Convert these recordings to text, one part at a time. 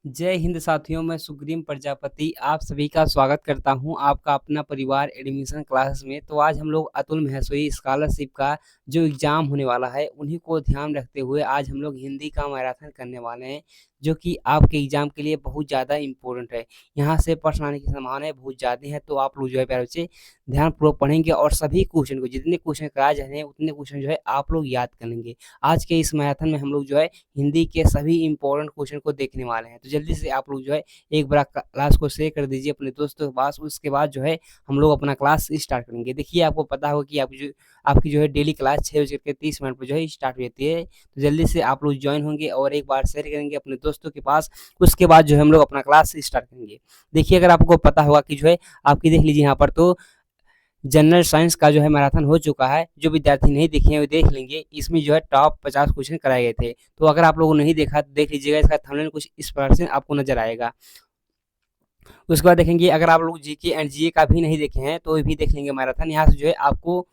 जय हिंद साथियों, मैं सुग्रीम प्रजापति आप सभी का स्वागत करता हूं आपका अपना परिवार एडमिशन क्लास में। तो आज हम लोग अतुल महसोई स्कॉलरशिप का जो एग्ज़ाम होने वाला है उन्हीं को ध्यान रखते हुए आज हम लोग हिंदी का मैराथन करने वाले हैं, जो कि आपके एग्ज़ाम के लिए बहुत ज़्यादा इम्पोर्टेंट है। यहाँ से प्रश्न आने की संभावनाएं बहुत ज़्यादा हैं, तो आप लोग जो है प्यारे बच्चे ध्यानपूर्वक पढ़ेंगे और सभी क्वेश्चन को, जितने क्वेश्चन कराए जा रहे हैं उतने क्वेश्चन जो है आप लोग याद कर लेंगे। आज के इस मैराथन में हम लोग जो है हिंदी के सभी इम्पोर्टेंट क्वेश्चन को देखने वाले हैं। तो जल्दी से आप लोग जो है एक बार क्लास को शेयर कर दीजिए अपने दोस्तों के पास। उसके बाद जो है हम लोग अपना क्लास स्टार्ट करेंगे। देखिए, आपको पता होगा कि आपकी जो है डेली क्लास 6:30 पर जो है स्टार्ट होती है। तो जल्दी से आप लोग ज्वाइन होंगे और एक बार शेयर करेंगे अपने दोस्तों के पास। उसके बाद जो है हम लोग अपना क्लास स्टार्ट करेंगे। देखिए, अगर आपको पता होगा कि जो है आपकी देख लीजिए यहाँ पर, तो जनरल साइंस का जो है मैराथन हो चुका है। जो विद्यार्थी नहीं देखे हैं वो देख लेंगे। इसमें जो है टॉप 50 क्वेश्चन कराए गए थे। तो अगर आप लोगों ने नहीं देखा तो देख लीजिएगा, इसका थंबनेल कुछ इस प्रकार से आपको नजर आएगा। उसके बाद देखेंगे, अगर आप लोग जीके एंड जीए का भी नहीं देखे हैं तो ये भी देख लेंगे मैराथन। यहाँ से जो है आपको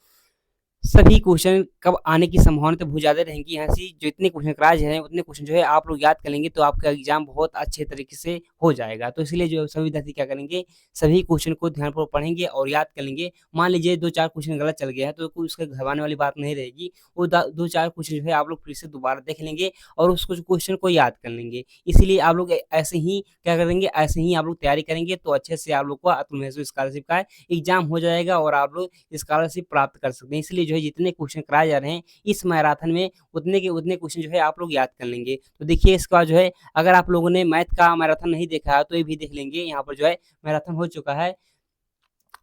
सभी क्वेश्चन कब आने की संभावना तो बहुत ज़्यादा रहेंगी। यहाँ से जितने क्वेश्चन कराए जा रहे हैं उतने क्वेश्चन जो है आप लोग याद कर लेंगे, तो आपका एग्जाम बहुत अच्छे तरीके से हो जाएगा। तो इसलिए जो सभी विद्यार्थी क्या करेंगे, सभी क्वेश्चन को ध्यानपूर्वक पढ़ेंगे और याद कर लेंगे। मान लीजिए 2-4 क्वेश्चन गलत चल गया है तो कोई उसके घबराने वाली बात नहीं रहेगी। वो 2-4 क्वेश्चन जो है आप लोग फिर से दोबारा देख लेंगे और उस कुछ क्वेश्चन को याद कर लेंगे। इसीलिए आप लोग ऐसे ही क्या करेंगे, ऐसे ही आप लोग तैयारी करेंगे तो अच्छे से आप लोग को अतुल महसूस स्कॉलरशिप का एग्जाम हो जाएगा और आप लोग स्कॉलरशिप प्राप्त कर सकते हैं। इसलिए जो है जितने क्वेश्चन कराए जा रहे हैं इस मैराथन में उतने के उतने क्वेश्चन जो है आप लोग याद कर लेंगे। तो देखिए, इसके बाद जो है अगर आप लोगों ने मैथ का मैराथन नहीं देखा है तो ये भी देख लेंगे। यहाँ पर जो है मैराथन हो चुका है।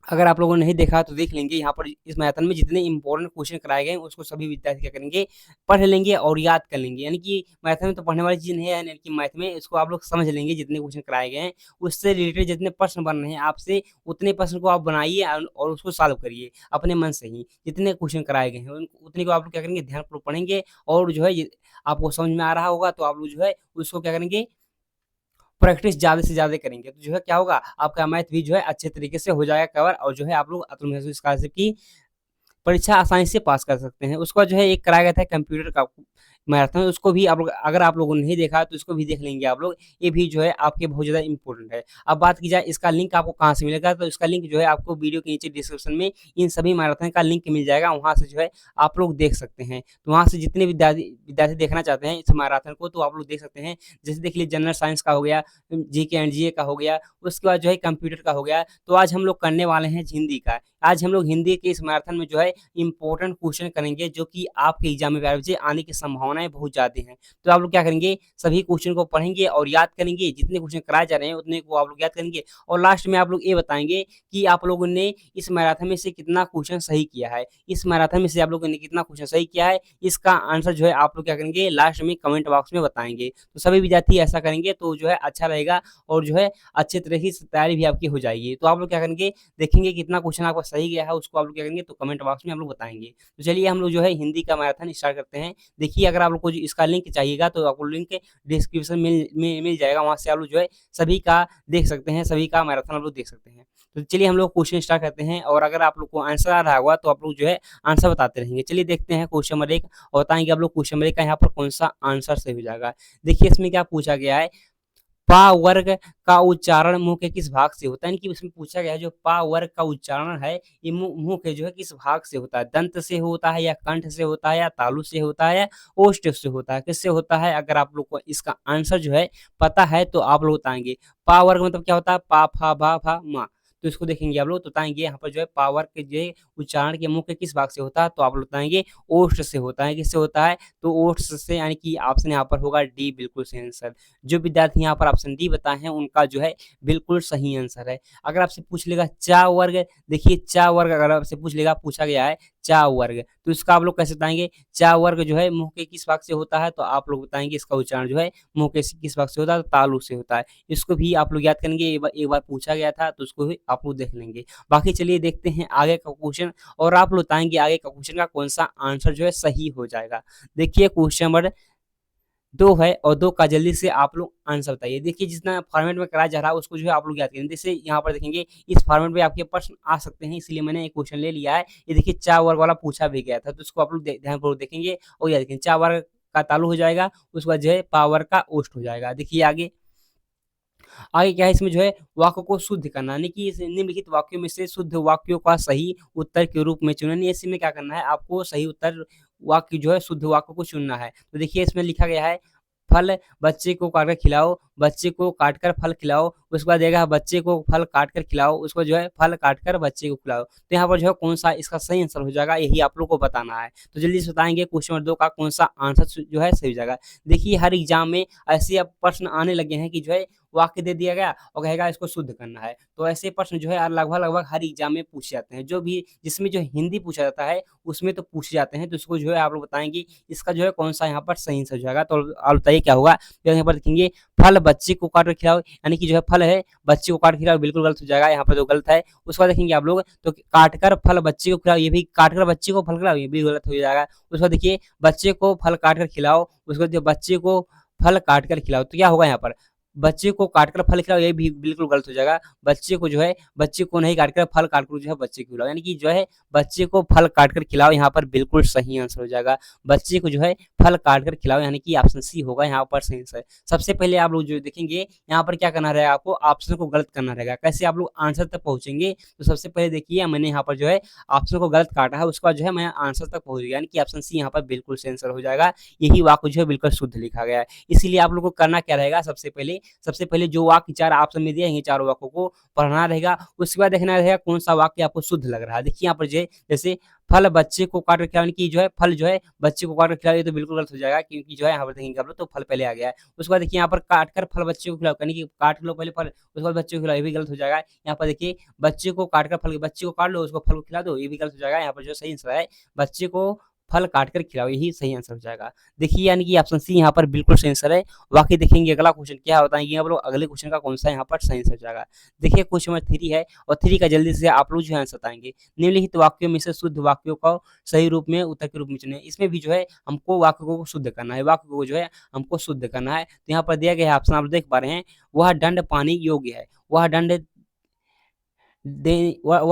अगर आप लोगों ने नहीं देखा तो देख लेंगे। यहाँ पर इस मैराथन में जितने इंपॉर्टेंट क्वेश्चन कराए गए हैं उसको सभी विद्यार्थी क्या करेंगे, पढ़ लेंगे और याद कर लेंगे। यानी कि मैराथन में तो पढ़ने वाली चीज़ नहीं है, यानी कि मैथ में इसको आप लोग समझ लेंगे। जितने क्वेश्चन कराए गए हैं उससे रिलेटेड जितने प्रश्न बन रहे हैं आपसे, उतने प्रश्न को आप बनाइए और उसको सॉल्व करिए अपने मन से ही। जितने क्वेश्चन कराए गए हैं उतने को आप लोग क्या करेंगे, ध्यानपूर्वक पढ़ेंगे। और जो है आपको समझ में आ रहा होगा तो आप लोग जो है उसको क्या करेंगे, प्रैक्टिस ज़्यादा से ज़्यादा करेंगे। तो जो है क्या होगा, आपका मैथ भी जो है अच्छे तरीके से हो जाएगा कवर, और जो है आप लोग अतुल महसूस स्कॉलरशिप की परीक्षा आसानी से पास कर सकते हैं। उसके बाद जो है एक कराया गया था कंप्यूटर का मैराथन, उसको भी आप लोग, अगर आप लोगों ने नहीं देखा तो इसको भी देख लेंगे आप लोग। ये भी जो है आपके बहुत ज़्यादा इंपॉर्टेंट है। अब बात की जाए इसका लिंक आपको कहाँ से मिलेगा, तो इसका लिंक जो है आपको वीडियो के नीचे डिस्क्रिप्शन में इन सभी मैराथन का लिंक मिल जाएगा। वहाँ से जो है आप लोग देख सकते हैं। तो वहाँ से जितने विद्यार्थी विद्यार्थी देखना चाहते हैं इस मैराथन को तो आप लोग देख सकते हैं। जैसे देख लीजिए, जनरल साइंस का हो गया, जीके एंड जीए का हो गया, उसके बाद जो है कंप्यूटर का हो गया। तो आज हम लोग करने वाले हैं हिंदी का। आज हम लोग हिंदी के इस मैराथन में जो है इंपॉर्टेंट क्वेश्चन करेंगे, जो कि आपके एग्जाम में प्यारे बच्चे आने की संभावनाएं बहुत ज़्यादा हैं। तो आप लोग क्या करेंगे, सभी क्वेश्चन को पढ़ेंगे और याद करेंगे। जितने क्वेश्चन कराए जा रहे हैं उतने को आप लोग याद करेंगे और लास्ट में आप लोग ये बताएंगे कि आप लोगों ने इस मैराथन में से कितना क्वेश्चन सही किया है। इस मैराथन में से आप लोगों ने कितना क्वेश्चन सही किया है, इसका आंसर जो है आप लोग क्या करेंगे, लास्ट में कमेंट बॉक्स में बताएंगे। तो सभी विद्यार्थी ऐसा करेंगे तो जो है अच्छा रहेगा और जो है अच्छे तरीके से तैयारी भी आपकी हो जाएगी। तो आप लोग क्या करेंगे, देखेंगे कितना क्वेश्चन आपका सही गया है, उसको आप लोग क्या करेंगे तो कमेंट बॉक्स में आप लोग बताएंगे। तो चलिए हम लोग जो है हिंदी का मैराथन स्टार्ट करते हैं। देखिए, अगर आप लोग को इसका लिंक चाहिएगा तो आपको लिंक डिस्क्रिप्शन में मिल जाएगा। वहाँ से आप लोग जो है सभी का देख सकते हैं, सभी का मैराथन आप लोग देख सकते हैं। तो चलिए हम लोग क्वेश्चन स्टार्ट करते हैं और अगर आप लोग को आंसर आ रहा होगा तो आप लोग जो है आंसर बताते रहेंगे। चलिए देखते हैं क्वेश्चन नंबर 1 और बताएंगे आप लोग क्वेश्चन नंबर 1 का यहाँ पर कौन सा आंसर सही हो जाएगा। देखिए, इसमें क्या पूछा गया है, पा वर्ग का उच्चारण मुंह के किस भाग से होता है। यानी कि इसमें पूछा गया है जो पा वर्ग का उच्चारण है ये मुंह के जो है किस भाग से होता है। दंत से होता है या कंठ से होता है या तालु से होता है या ओष्ठ से होता है, किससे होता है। अगर आप लोग को इसका आंसर जो है पता है तो आप लोग बताएंगे। पा वर्ग मतलब क्या होता है, पा फा भा फा मा। तो इसको देखेंगे आप लोग तो बताएंगे यहाँ पर जो है पावर के जो है उच्चारण के मुंह के किस भाग से होता है, तो आप लोग बताएंगे ओष्ठ से होता है। किससे होता है, तो ओष्ठ से, यानी कि ऑप्शन यहाँ पर होगा डी बिल्कुल सही आंसर। जो विद्यार्थी यहाँ पर ऑप्शन डी बताए हैं उनका जो है बिल्कुल सही आंसर है। अगर आपसे पूछ लेगा चा वर्ग, देखिए चा वर्ग अगर आपसे पूछ लेगा, पूछा गया है चा वर्ग, तो इसका आप लोग कैसे बताएंगे। चा वर्ग जो है मुंह के किस भाग से होता है, तो आप लोग बताएंगे इसका उच्चारण जो है मुंह के किस भाग से होता है, तो तालु से होता है। इसको भी आप लोग याद करेंगे, एक बार पूछा गया था तो उसको भी आप लोग देख लेंगे। बाकी चलिए देखते हैं आगे का क्वेश्चन और आप लोग बताएंगे आगे का क्वेश्चन का कौन सा आंसर जो है सही हो जाएगा। देखिए क्वेश्चन नंबर 2 है और 2 का जल्दी से आप लोग आंसर बताइए। देखिए, जितना फॉर्मेट में कराया जा रहा है उसको जो है आप लोग याद करेंगे। जैसे यहाँ पर देखेंगे इस फॉर्मेट में आपके प्रश्न आ सकते हैं, इसलिए मैंने एक क्वेश्चन ले लिया है। ये देखिए चा वर्ग वाला पूछा भी गया था तो इसको आप लोग ध्यानपूर्वक देखेंगे और याद रखेंगे। चा वर्ग का तालु हो जाएगा, उसके बाद जो है पावर का ओष्ठ हो जाएगा। देखिए आगे आगे क्या है इसमें जो है वाक्य को शुद्ध करना, यानी कि इस निम्नलिखित वाक्यों में से शुद्ध वाक्यों का सही उत्तर के रूप में चुनें। यानी इसमें क्या करना है, आपको सही उत्तर वाक्य जो है शुद्ध वाक्य को चुनना है। तो देखिए इसमें लिखा गया है फल बच्चे को काट कर खिलाओ, बच्चे को काटकर फल खिलाओ, उसके बाद देगा बच्चे को फल काट कर खिलाओ, उसको जो है फल काट कर बच्चे को खिलाओ। तो यहाँ पर जो है कौन सा इसका सही आंसर हो जाएगा, यही आप लोग को बताना है। तो जल्दी से बताएंगे क्वेश्चन नंबर 2 का कौन सा आंसर जो है सही हो जाएगा। देखिए हर एग्जाम में ऐसे अब प्रश्न आने लगे हैं कि जो है वाक्य दे दिया गया और कहेगा इसको शुद्ध करना है। तो ऐसे प्रश्न जो है लगभग हर एग्जाम में पूछे जाते हैं। जो भी जिसमें जो हिंदी पूछा जाता है उसमें तो पूछे जाते हैं। तो उसको जो है आप लोग बताएंगे इसका जो है कौन सा यहाँ पर सही आंसर हो जाएगा। तो आप बताइए क्या होगा। तो यहाँ पर देखेंगे फल बच्चे को काट कर खिलाओ, यानी कि जो है फल है बच्चे को काट खिलाओ, बिल्कुल गलत हो जाएगा। यहाँ पर तो गलत है। उसके बाद देखेंगे आप लोग तो काट कर फल बच्चे को खिलाओ, ये भी काट कर बच्चे को फल खिलाओ, ये भी गलत हो जाएगा। उसके बाद देखिए बच्चे को फल काट कर खिलाओ, उसके बाद बच्चे को फल काट कर खिलाओ, तो क्या होगा यहाँ पर बच्चे को काटकर फल खिलाओ, ये भी बिल्कुल गलत हो जाएगा। बच्चे को जो है बच्चे को नहीं काटकर फल काटकर जो है बच्चे को खिलाओ, यानी कि जो है बच्चे को फल काटकर खिलाओ, यहाँ पर बिल्कुल सही आंसर हो जाएगा। बच्चे को जो है फल काटकर खिलाओ, यानी कि ऑप्शन सी होगा यहाँ पर सही आंसर। सबसे पहले आप लोग जो देखेंगे यहाँ पर क्या करना रहेगा, आपको ऑप्शन को गलत करना रहेगा। कैसे आप लोग आंसर तक पहुंचेंगे, तो सबसे पहले देखिए मैंने यहाँ पर जो है ऑप्शन को गलत काटा है, उसके बाद जो है मैं आंसर तक पहुंच गया, यानी कि ऑप्शन सी यहाँ पर बिल्कुल सही आंसर हो जाएगा। यही वाक्य जो है बिल्कुल शुद्ध लिखा गया है। इसीलिए आप लोग को करना क्या रहेगा, सबसे पहले जो वाक्य चार ऑप्शन में दिए हैं चारों वाक्यों को पढ़ना रहेगा। उसके बाद देखना रहेगा कौन सा वाक्य आपको शुद्ध लग रहा है। देखिए यहाँ पर जो है जैसे फल बच्चे को काट कर खिलाओ, की जो है फल जो है बच्चे को काट कर खिलाओ, ये तो बिल्कुल गलत हो जाएगा क्योंकि जो है यहाँ पर देखेंगे आप लोग तो फल पहले आ गया है। उसके बाद देखिए यहाँ पर काट कर फल बच्चे को खिलाओ, यानी कि काट लो पहले फल उसके बाद बच्चे को खिलाओ, ये भी गलत हो जाएगा। यहाँ पर देखिए बच्चे को काट कर फल, बच्चे को काट लो उसको फल को खिला दो, ये भी गलत हो जाएगा। यहाँ पर जो सही आंसर है बच्चे को फल काट कर खिलाओ, यही सही आंसर हो जाएगा। देखिए यानी कि ऑप्शन सी यहाँ पर बिल्कुल सही आंसर है। बाकी देखेंगे अगला क्वेश्चन क्या होता है, आप लोग अगले क्वेश्चन का कौन सा यहाँ पर सही आंसर हो जाएगा। देखिए क्वेश्चन नंबर 3 है और 3 का जल्दी से आप लोग जो है आंसर बताएंगे। निम्नलिखित वाक्यों में से शुद्ध वाक्यों को सही रूप में उत्तर के रूप में चुने। इसमें भी जो है हमको वाक्य को शुद्ध करना है, वाक्य को जो है हमको शुद्ध करना है। तो यहाँ पर दिया गया है ऑप्शन आप देख पा रहे हैं, वह दंड पाने योग्य है, वह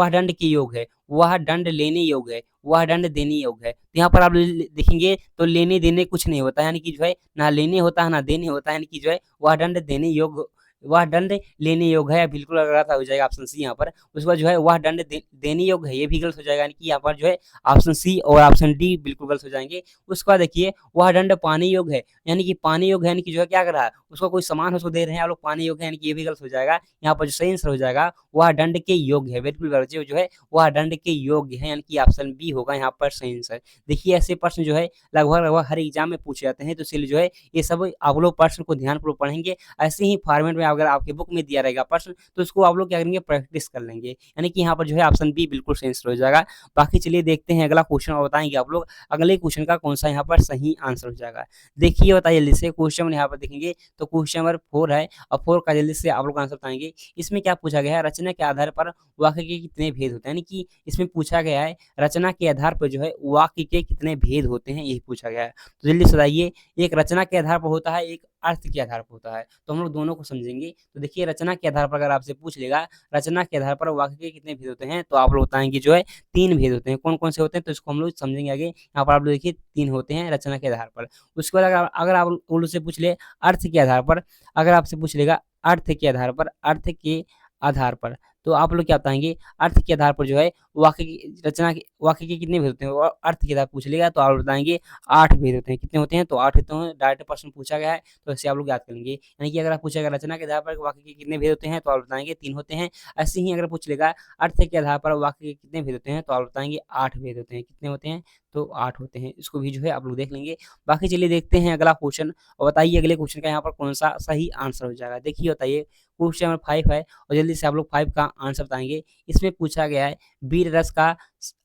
दंड के योग है, वह दंड लेने योग्य है, वह दंड देने योग्य है। तो यहाँ पर आप देखेंगे तो लेने देने कुछ नहीं होता है, यानी कि जो है ना लेने होता है ना देने होता है, यानी कि जो है वह दंड देने योग्य, वह दंड लेने योग्य है, बिल्कुल गलत हो जाएगा ऑप्शन सी यहाँ पर। उसके बाद जो है वह दंड देने योग्य है, ये भी गलत हो जाएगा, यानी कि यहाँ पर जो है ऑप्शन सी और ऑप्शन डी बिल्कुल गलत हो जाएंगे। उसके बाद देखिए वह दंड पाने योग्य है, यानी कि पाने योग्य है, यानी कि जो है क्या कर रहा है उसको कोई सामान उसको दे रहे हैं आप लोग पाने योग्य है, यानी कि ये भी गलत हो जाएगा। यहाँ पर जो सही आंसर हो जाएगा वह दंड के योग्य है, बिल्कुल गलत जो है वह दंड के योग्य है, यानी कि ऑप्शन बी होगा यहाँ पर सही आंसर। देखिए ऐसे प्रश्न जो है लगभग हर एग्जाम में पूछे जाते हैं, तो इसलिए जो है ये सब आप लोग प्रश्न को ध्यानपूर्वक पढ़ेंगे। ऐसे ही फॉर्मेट में अगर आपके बुक में दिया रहेगा प्रश्न तो उसको आप लोग क्या करेंगे प्रैक्टिस कर लेंगे, यानी कि यहाँ पर जो है ऑप्शन बी बिल्कुल सही आंसर हो जाएगा। बाकी चलिए देखते हैं अगला क्वेश्चन और बताएंगे आप लोग अगले क्वेश्चन का कौन सा यहाँ पर सही आंसर हो जाएगा। देखिए बताइए जल्दी से क्वेश्चन यहाँ पर देखेंगे तो क्वेश्चन नंबर 4 है और 4 का जल्दी से आप लोग आंसर बताएंगे। इसमें क्या पूछा गया है, रचना के आधार पर वाक्य के कितने भेद होते हैं, यानी कि इसमें पूछा गया है रचना के आधार पर जो है वाक्य के कितने भेद होते हैं, यही पूछा गया है। तो जल्दी से बताइए, एक रचना के आधार पर होता है, एक अर्थ के आधार पर होता है, तो हम लोग दोनों को समझेंगे। तो देखिए रचना के आधार पर अगर आपसे पूछ लेगा रचना के आधार पर वाक्य के कितने भेद होते हैं, तो आप लोग बताएंगे जो है 3 भेद होते हैं। कौन कौन से होते हैं तो इसको हम लोग समझेंगे आगे। यहाँ पर आप लोग देखिए 3 होते हैं रचना के आधार पर। उसके बाद अगर आप लोग से पूछ ले अर्थ के आधार पर, अगर आपसे पूछ लेगा अर्थ के आधार पर, अर्थ के आधार पर, तो आप लोग क्या बताएंगे अर्थ के आधार पर जो है वाक्य की रचना के वाक्य के कितने भेद होते हैं, और अर्थ के आधार पूछ लेगा तो आप बताएंगे 8 भेद होते हैं। कितने होते हैं तो 8 होते हैं, डायरेक्ट प्रश्न पूछा गया है तो ऐसे आप लोग याद कर लेंगे। यानी कि अगर आप पूछेगा रचना के आधार पर वाक्य के कितने भेद होते हैं तो आप बताएंगे 3 होते हैं। ऐसे ही अगर पूछ लेगा अर्थ के आधार पर वाक्य के कितने भेद होते हैं तो आप बताएंगे 8 भेद होते हैं। कितने होते हैं तो 8 होते हैं। इसको भी जो है आप लोग देख लेंगे। बाकी चलिए देखते हैं अगला क्वेश्चन और बताइए अगले क्वेश्चन का यहाँ पर कौन सा सही आंसर हो जाएगा। देखिए बताइए क्वेश्चन नंबर 5 है और जल्दी से आप लोग 5 का आंसर बताएंगे। इसमें पूछा गया है वीर रस का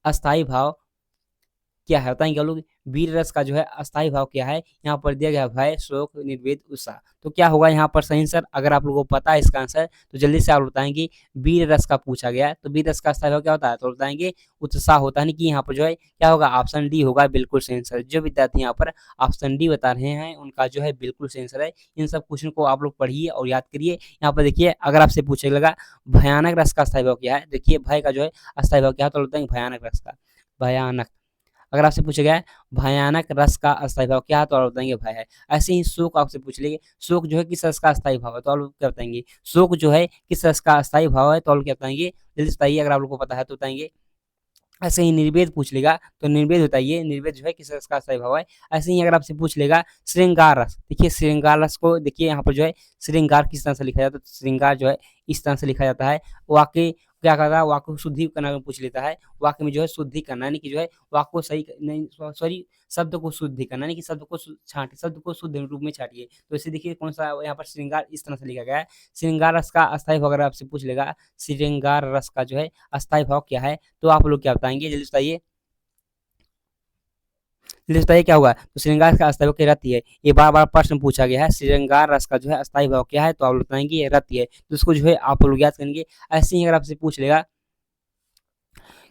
अस्थाई भाव क्या है, बताएंगे आप लोग वीर रस का जो है अस्थाई भाव क्या है। यहाँ पर दिया गया भय शोक निर्वेद उत्साह, तो क्या होगा यहाँ पर सही आंसर। अगर आप लोगों को पता है इसका आंसर तो जल्दी से आप बताएंगे। वीर रस का पूछा गया है तो वीर रस का अस्थाई भाव क्या होता है तो बताएंगे उत्साह होता है, नहीं कि यहाँ पर जो है क्या होगा ऑप्शन डी होगा बिल्कुल सही आंसर। जो विद्यार्थी यहाँ पर ऑप्शन डी बता रहे हैं उनका जो है बिल्कुल सही आंसर है। इन सब क्वेश्चन को आप लोग पढ़िए और याद करिए। यहाँ पर देखिए अगर आपसे पूछेगा भयानक रस का अस्थाई भाव क्या है, देखिए भय का जो है अस्थाई भाव क्या है तो बताएंगे भयानक रस का, भयानक अगर आपसे पूछा गया है भयानक रस का अस्थायी भाव क्या है, तो आप बताएंगे भय है। ऐसे ही शोक आपसे पूछ लेंगे, शोक जो है किस रस का अस्थायी भाव है, तो आप लोग क्या बताएंगे, शोक जो है किस रस का अस्थायी भाव है, तो आप लोग क्या बताएंगे, जल्दी से बताइए, अगर आप लोग को पता है तो बताएंगे। ऐसे ही निर्वेद पूछ लेगा, तो निर्वेद बताइए, निर्वेद जो है किस रस का सही भाव है। ऐसे ही अगर आपसे पूछ लेगा श्रृंगार रस, देखिए श्रृंगार रस को देखिए यहाँ पर जो है श्रृंगार किस तरह से लिखा जाता है, तो श्रृंगार जो है इस तरह से लिखा जाता है। वाक्य क्या करता है, वाक्य को शुद्धि करना में पूछ लेता है, वाक्य में जो है शुद्धि करना, यानी कि जो है वाक्य को सही नहीं, सॉरी, शब्द को शुद्धि करना, यानी कि शब्द को छांटे, शब्द को शुद्ध रूप में छाटिए। तो इसे देखिए कौन सा यहाँ पर श्रृंगार इस तरह से लिखा गया है। श्रृंगार रस का अस्थायी भाव अगर आपसे पूछ लेगा, श्रृंगार रस का जो है अस्थायी भाव क्या है, तो आप लोग क्या बताएंगे, जल्दी बताइए, जल्दी बताइए क्या होगा। तो श्रृंगार का अस्थायी भाव क्या रति है, ये बार बार प्रश्न पूछा गया है, श्रृंगार रस का जो है अस्थायी भाव क्या है, तो आप लोग बताएंगे ये रति है, तो इसको जो है आप लोग याद करेंगे। ऐसे ही अगर आपसे पूछ लेगा,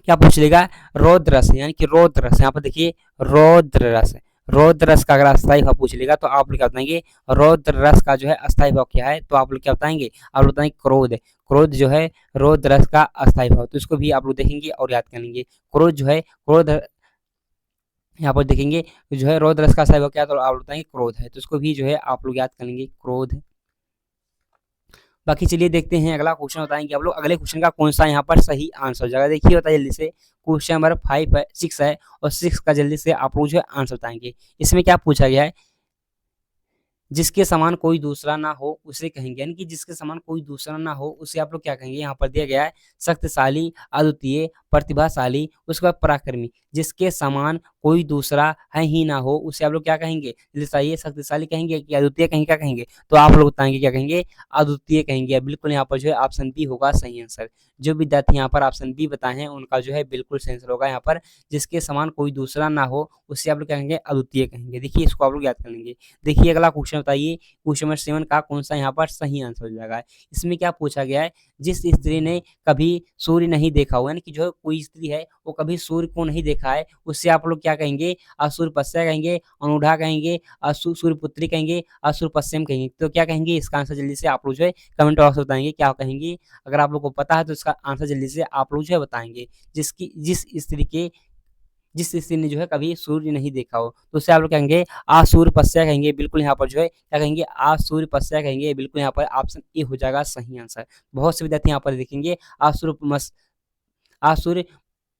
क्या पूछ लेगा, रौद्र रस, यानी कि रौद्र रस, यहाँ पर देखिए रौद्र रस, रौद्र रस का अगर अस्थायी भाव पूछ लेगा, तो आप लोग क्या बताएंगे, रौद्र रस का जो है अस्थायी भाव क्या है, तो आप लोग क्या बताएंगे, आप लोग बताएंगे क्रोध, क्रोध जो है रौद्र रस का अस्थायी भाव, तो इसको भी आप लोग देखेंगे और याद करेंगे। क्रोध जो है क्रोध, यहाँ पर देखेंगे जो है रौद्र रस का अस्थायी भाव क्या है, तो आप लोग बताएंगे क्रोध है, तो इसको भी जो है आप लोग याद करेंगे, क्रोध। बाकी चलिए देखते हैं अगला क्वेश्चन, बताएंगे आप लोग अगले क्वेश्चन का कौन सा यहाँ पर सही आंसर हो जाएगा। देखिए बताइए जल्दी से, क्वेश्चन नंबर 5 है, 6 है, और 6 का जल्दी से आप लोग जो है आंसर बताएंगे। इसमें क्या पूछा गया है, जिसके समान कोई दूसरा ना हो उसे कहेंगे, यानी कि जिसके समान कोई दूसरा ना हो उसे आप लोग क्या कहेंगे, यहाँ पर दिया गया है शक्तिशाली, अद्वितीय, प्रतिभाशाली, उसके बाद पराक्रमी। जिसके समान कोई दूसरा है ही ना हो उसे आप लोग क्या कहेंगे, जल्दी बताइए, शक्तिशाली कहेंगे कि अद्वितीय कहेंगे, क्या कहेंगे, तो आप लोग बताएंगे क्या कहेंगे, अद्वितीय कहेंगे। बिल्कुल यहाँ पर जो है ऑप्शन बी होगा सही आंसर। जो विद्यार्थी यहाँ पर ऑप्शन बी बताए हैं उनका जो है बिल्कुल सही आंसर होगा यहाँ पर, जिसके समान कोई दूसरा ना हो उसे आप लोग क्या कहेंगे, अद्वितीय कहेंगे। देखिए इसको आप लोग याद कर लेंगे। देखिए अगला क्वेश्चन बताइए, क्वेश्चन नंबर 7 का कौन सा यहाँ पर सही आंसर हो जाएगा। इसमें क्या पूछा गया है, जिस स्त्री ने कभी सूर्य नहीं देखा हो, यानी कि जो कोई स्त्री है वो कभी सूर्य को नहीं देखा है, उससे आप लोग क्या कहेंगे, असुर पश्या कहेंगे, अनुढ़ा कहेंगे, सूर्यपुत्री कहेंगे, असुर पश्चिम कहेंगे। तो क्या कहेंगे इसका आंसर, जल्दी से आप लोग जो है कमेंट बॉक्स में बताएंगे क्या कहेंगे। अगर आप लोग को पता है तो इसका आंसर जल्दी से आप लोग जो है बताएंगे। जिस स्त्री ने जो है कभी सूर्य नहीं देखा हो, तो उससे आप लोग कहेंगे आसूर्य पश्या कहेंगे। बिल्कुल यहाँ पर जो है क्या कहेंगे, आसूर्य पश्या कहेंगे। बिल्कुल यहाँ पर ऑप्शन ए हो जाएगा सही आंसर। बहुत से विद्यार्थी यहाँ पर देखेंगे आसूर्य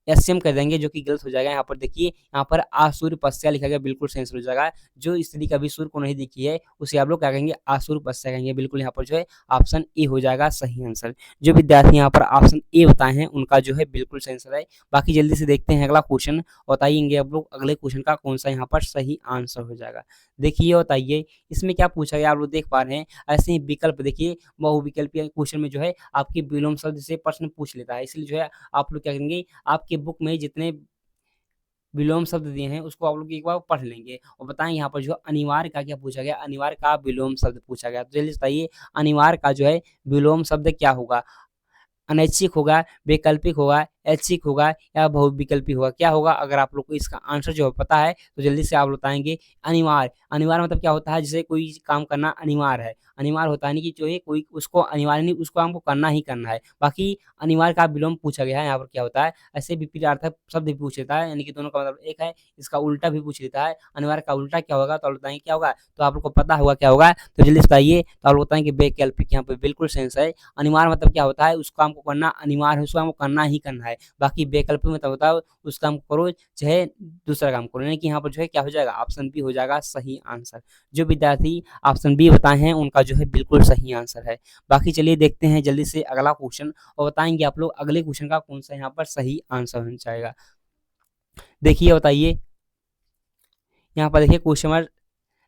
एसएम कर देंगे, जो कि गलत हो जाएगा। यहाँ पर देखिए, यहाँ पर आसूर्य पश्या लिखा गया, बिल्कुल सही आंसर हो जाएगा। जो स्त्री कभी सूर्य को नहीं देखी है उसे आप लोग क्या कहेंगे, आसूर्य पश्या कहेंगे। बिल्कुल यहाँ पर जो है ऑप्शन ए हो जाएगा सही आंसर। जो विद्यार्थी यहाँ पर ऑप्शन ए बताए हैं उनका जो है बिल्कुल सही आंसर है। बाकी जल्दी से देखते हैं अगला क्वेश्चन, बताइएंगे आप लोग अगले क्वेश्चन का कौन सा यहाँ पर सही आंसर हो जाएगा। देखिए बताइए इसमें क्या पूछा गया, आप लोग देख पा रहे हैं। ऐसे ही विकल्प देखिए, बहुविकल्पीय क्वेश्चन में जो है आपके विलोम शब्द से प्रश्न पूछ लेता है, इसलिए जो है आप लोग क्या करेंगे, आपके बुक में जितने विलोम शब्द दिए हैं उसको आप लोग एक बार पढ़ लेंगे और बताएं यहाँ पर जो अनिवार्य का क्या पूछा गया, अनिवार्य का विलोम शब्द पूछा गया। तो जल्दी बताइए अनिवार्य का जो है विलोम शब्द क्या होगा, अनैच्छिक होगा, वैकल्पिक होगा, ऐच्छिक होगा या बहुविकल्पी होगा, क्या होगा। अगर आप लोग को इसका आंसर जो पता है तो जल्दी से आप बताएंगे। अनिवार्य, अनिवार्य मतलब क्या होता है, जैसे कोई काम करना अनिवार्य है, अनिवार्य होता है नहीं कि जो है कोई उसको अनिवार्य नहीं, उसको हमको करना ही करना है। बाकी अनिवार्य का विलोम पूछा गया है, यहाँ पर क्या होता है, ऐसे विपरीतार्थक शब्द भी पूछ लेता है, यानी कि दोनों का मतलब एक है, इसका उल्टा भी पूछ लेता है। अनिवार्य का उल्टा क्या होगा, तो आप बताएंगे क्या होगा, तो आप लोग को पता होगा क्या होगा, तो जल्दी बताइए। तो आप लोग बताएंगे वैकल्पिक, यहाँ पर बिल्कुल सेंस है। अनिवार्य मतलब क्या होता है, उस काम को करना अनिवार्य है, उसको हमको करना ही करना है। बाकी वैकल्पिक मतलब होता है उस काम को करो चाहे दूसरा काम करो, यानी कि यहाँ पर जो है क्या हो जाएगा, ऑप्शन बी हो जाएगा सही आंसर। जो विद्यार्थी ऑप्शन बी बताए हैं उनका जो है बिल्कुल सही आंसर है। बाकी चलिए देखते हैं जल्दी से अगला क्वेश्चन और बताएंगे आप लोग अगले क्वेश्चन का कौन सा यहाँ पर सही आंसर होना चाहिए। देखिए बताइए, यहाँ पर देखिए क्वेश्चन नंबर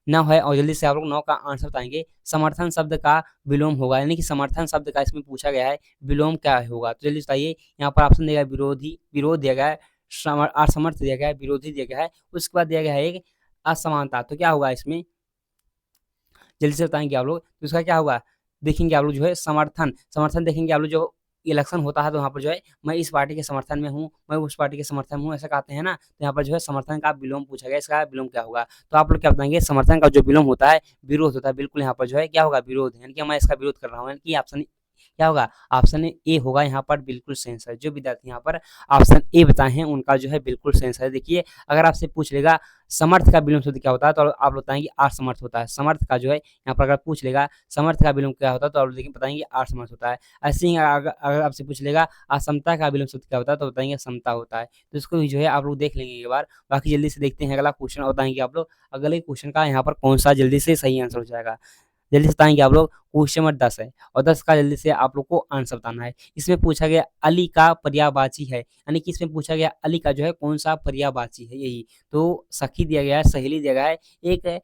9 है और जल्दी से आप लोग 9 का आंसर बताएंगे। समर्थन शब्द का विलोम होगा, यानी कि समर्थन शब्द का इसमें पूछा गया है विलोम क्या होगा, तो जल्दी बताइए। यहाँ पर ऑप्शन दिया गया विरोधी, विरोध दिया गया है, असमर्थ दिया गया है, विरोधी दिया गया है, उसके बाद दिया गया है एक असमानता। तो क्या होगा इसमें, जल्दी से बताएंगे आप लोग, तो इसका क्या होगा। देखेंगे आप लोग जो है समर्थन, समर्थन देखेंगे आप लोग, जो इलेक्शन होता है तो वहाँ पर जो है मैं इस पार्टी के समर्थन में हूँ, मैं उस पार्टी के समर्थन में हूँ, ऐसा कहते हैं ना। तो यहाँ पर जो है समर्थन का विलोम पूछा गया, इसका विलोम क्या होगा, तो आप लोग क्या बताएंगे, समर्थन का जो विलोम होता है विरोध होता है। बिल्कुल यहाँ पर जो है क्या होगा, विरोध, यानी कि मैं इसका विरोध कर रहा हूँ, यानी कि ऑप्शन क्या होगा? ऑप्शन ए होगा यहाँ पर बिल्कुल सही आंसर। जो विद्यार्थी यहाँ पर ऑप्शन ए बताए हैं उनका जो है बिल्कुल सही आंसर है। देखिए अगर आपसे पूछ लेगा समर्थ का विलोम शब्द क्या होता है? तो आप बताएँगे असमर्थ होता है। समर्थ का जो है यहाँ पर अगर पूछ लेगा समर्थ का विलोम क्या होता है? तो आप देखिए बताएँगे असमर्थ होता है। ऐसे ही अगर आपसे पूछ लेगा असमता का विलोम शब्द क्या होता है? तो बताएँगे समता होता है। तो इसको भी जो है आप लोग देख लेंगे एक बार। बाकी जल्दी से देखते हैं अगला क्वेश्चन और बताएँगे आप लोग अगले क्वेश्चन का यहाँ पर कौन-सा जल्दी से सही आंसर हो जाएगा। जल्दी से बताएँगे आप लोग क्वेश्चन नंबर 10 है और 10 का जल्दी से आप लोग को आंसर बताना है। इसमें पूछा गया अली का पर्यायवाची है, यानी कि इसमें पूछा गया अली का जो है कौन-सा पर्यायवाची है यही। तो सखी दिया गया है, सहेली दिया गया है, एक है